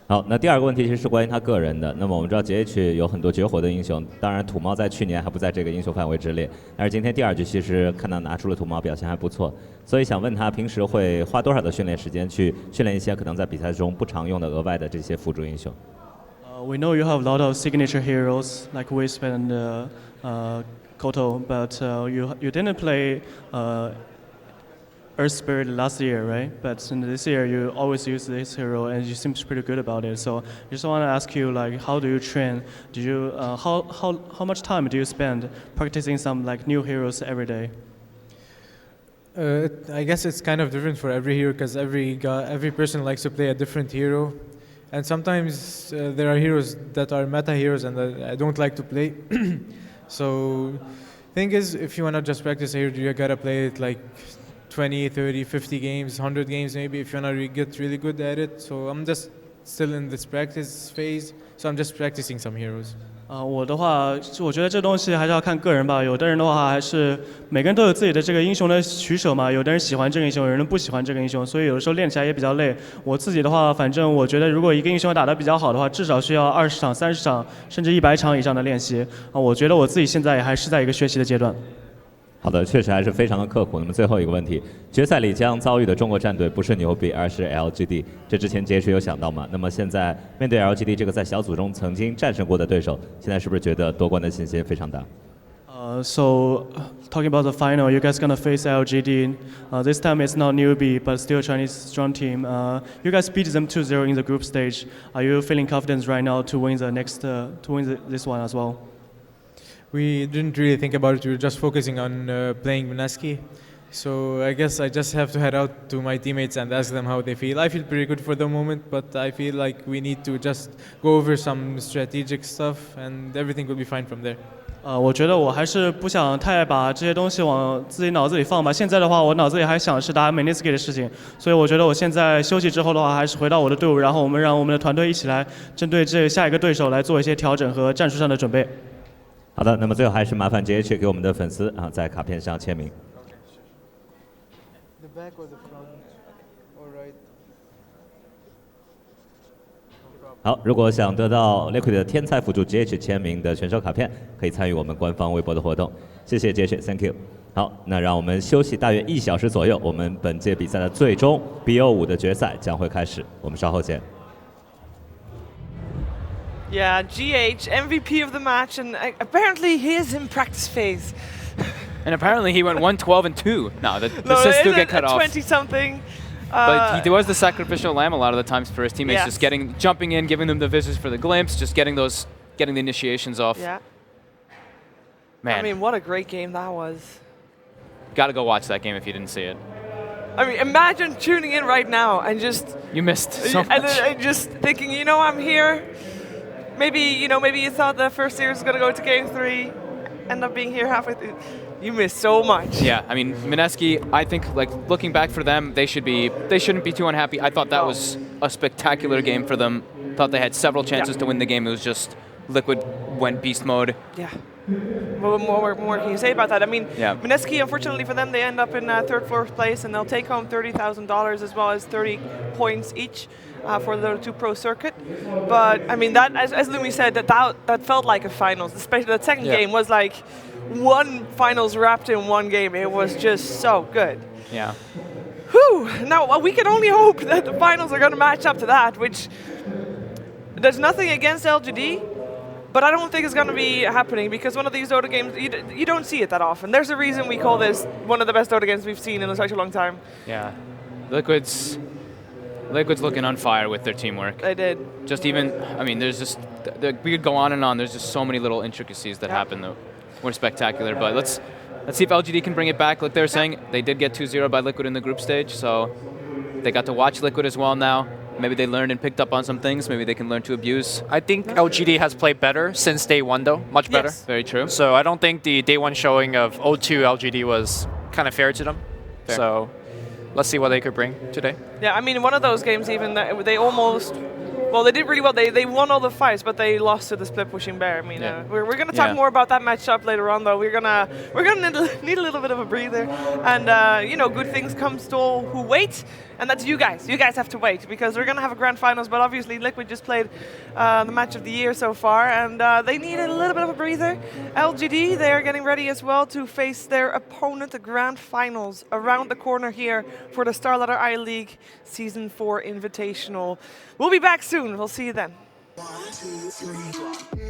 好，那第二个问题其实是关于他个人的。那么我们知道 GH 有很多绝活的英雄，当然土猫在去年还不在这个英雄范围之列，但是今天第2局其实看到拿出了土猫，表现还不错。所以想问他平时会花多少的训练时间去训练一些可能在比赛中不常用的额外的这些辅助英雄？ We know you have a lot of signature heroes like Wisp and Koto, but you didn't play Earth Spirit last year, right? But in this year, you always use this hero, and you seem pretty good about it. So I just want to ask you, like, how do you train? Do you how much time do you spend practicing some like new heroes every day? I guess it's kind of different for every hero because every person likes to play a different hero, and sometimes there are heroes that are meta heroes and that I don't like to play. So, thing is, if you wanna just practice a hero, you gotta play it like 20, 30, 50 games, 100 games maybe if you wanna get really good at it. So I'm just still in this practice phase, so I'm just practicing some heroes. 我的话，我觉得这东西还是要看个人吧。有的人的话，还是每个人都有自己的这个英雄的取舍嘛。有的人喜欢这个英雄，有人不喜欢这个英雄，所以有的时候练起来也比较累。我自己的话，反正我觉得，如果一个英雄打得比较好的话，至少需要20场、30场，甚至100场以上的练习。我觉得我自己现在也还是在一个学习的阶段。好的，确实还是非常的刻苦。那么最后一个问题，决赛里将遭遇的中国战队不是牛逼，而是 LGD。这之前GH有想到吗？那么现在面对 LGD 这个在小组中曾经战胜过的对手，现在是不是觉得夺冠的信心非常大？ So talking about the final, you guys gonna face LGD. This time it's not newbie, but still Chinese strong team. You guys beat them 2-0 in the group stage. Are you feeling confident right now to win the next, this one as well? We didn't really think about it. We were just focusing on playing Mineski. So I guess I just have to head out to my teammates and ask them how they feel. I feel pretty good for the moment, but I feel like we need to just go over some strategic stuff and everything will be fine from there. 我觉得我还是不想太把这些东西往自己脑子里放吧。现在的话，我脑子里还想是打 Mineski 的事情，所以我觉得我现在休息之后的话，还是回到我的队伍，然后让我们的团队一起来针对这下一个对手来做一些调整和战术上的准备。好的，那么最后还是麻烦 GH 给我们的粉丝在卡片上签名。The back or the front? All right. 好，如果想得到 Liquid 的天才辅助 GH 签名的选手卡片，可以参与我们官方微博的活动。谢谢 GH，Thank you。好，那让我们休息大约1小时左右，我们本届比赛的最终 BO5的决赛将会开始，我们稍后见。Yeah, GH, MVP of the match, and apparently he is in practice phase. And apparently he went 1-12-2. No, the assists do get cut off. 20-something. But he was the sacrificial lamb a lot of the times for his teammates, yes. just jumping in, giving them the visits for the glimpse, just getting the initiations off. Yeah. Man. I mean, what a great game that was. Gotta go watch that game if you didn't see it. I mean, imagine tuning in right now and just... You missed so much. And just thinking, you know, I'm here. Maybe you thought the first series was going to go to game 3, end up being here halfway through. You missed so much. Yeah, I mean, Mineski, I think, like, looking back for them, they shouldn't be too unhappy. I thought that was a spectacular game for them. Thought they had several chances to win the game. It was just Liquid went beast mode. Yeah. What more can you say about that? I mean, Mineski, unfortunately for them, they end up in 3rd, 4th place, and they'll take home $30,000 as well as 30 points each for the 2 pro circuit. But I mean, that as Lumi said, that felt like a finals. Especially that second game was like one finals wrapped in one game. It was just so good. Yeah. Whew. Now we can only hope that the finals are going to match up to that. Which there's nothing against LGD. But I don't think it's going to be happening because one of these Dota games, you don't see it that often. There's a reason we call this one of the best Dota games we've seen in such a long time. Yeah. Liquid's looking on fire with their teamwork. They did. Just even, I mean, there's just, we could go on and on. There's just so many little intricacies that happen that were spectacular. But let's see if LGD can bring it back. Like they were saying, they did get 2-0 by Liquid in the group stage, so they got to watch Liquid as well now. Maybe they learned and picked up on some things. Maybe they can learn to abuse. I think LGD has played better since day 1, though. Much better. Yes. Very true. So I don't think the day 1 showing of 0-2 LGD was kind of fair to them. Fair. So let's see what they could bring today. Yeah, I mean, one of those games even, they almost Well, they did really well. They won all the fights, but they lost to the split pushing bear. I mean, we're going to talk more about that matchup later on, though. We're gonna need a little bit of a breather, and you know, good things comes to all who wait, and that's you guys. You guys have to wait because we're going to have a grand finals. But obviously, Liquid just played the match of the year so far, and they need a little bit of a breather. LGD, they are getting ready as well to face their opponent, the grand finals, around the corner here for the StarLadder I-League Season 4 Invitational. We'll be back soon. We'll see you then. 1, 2, 3,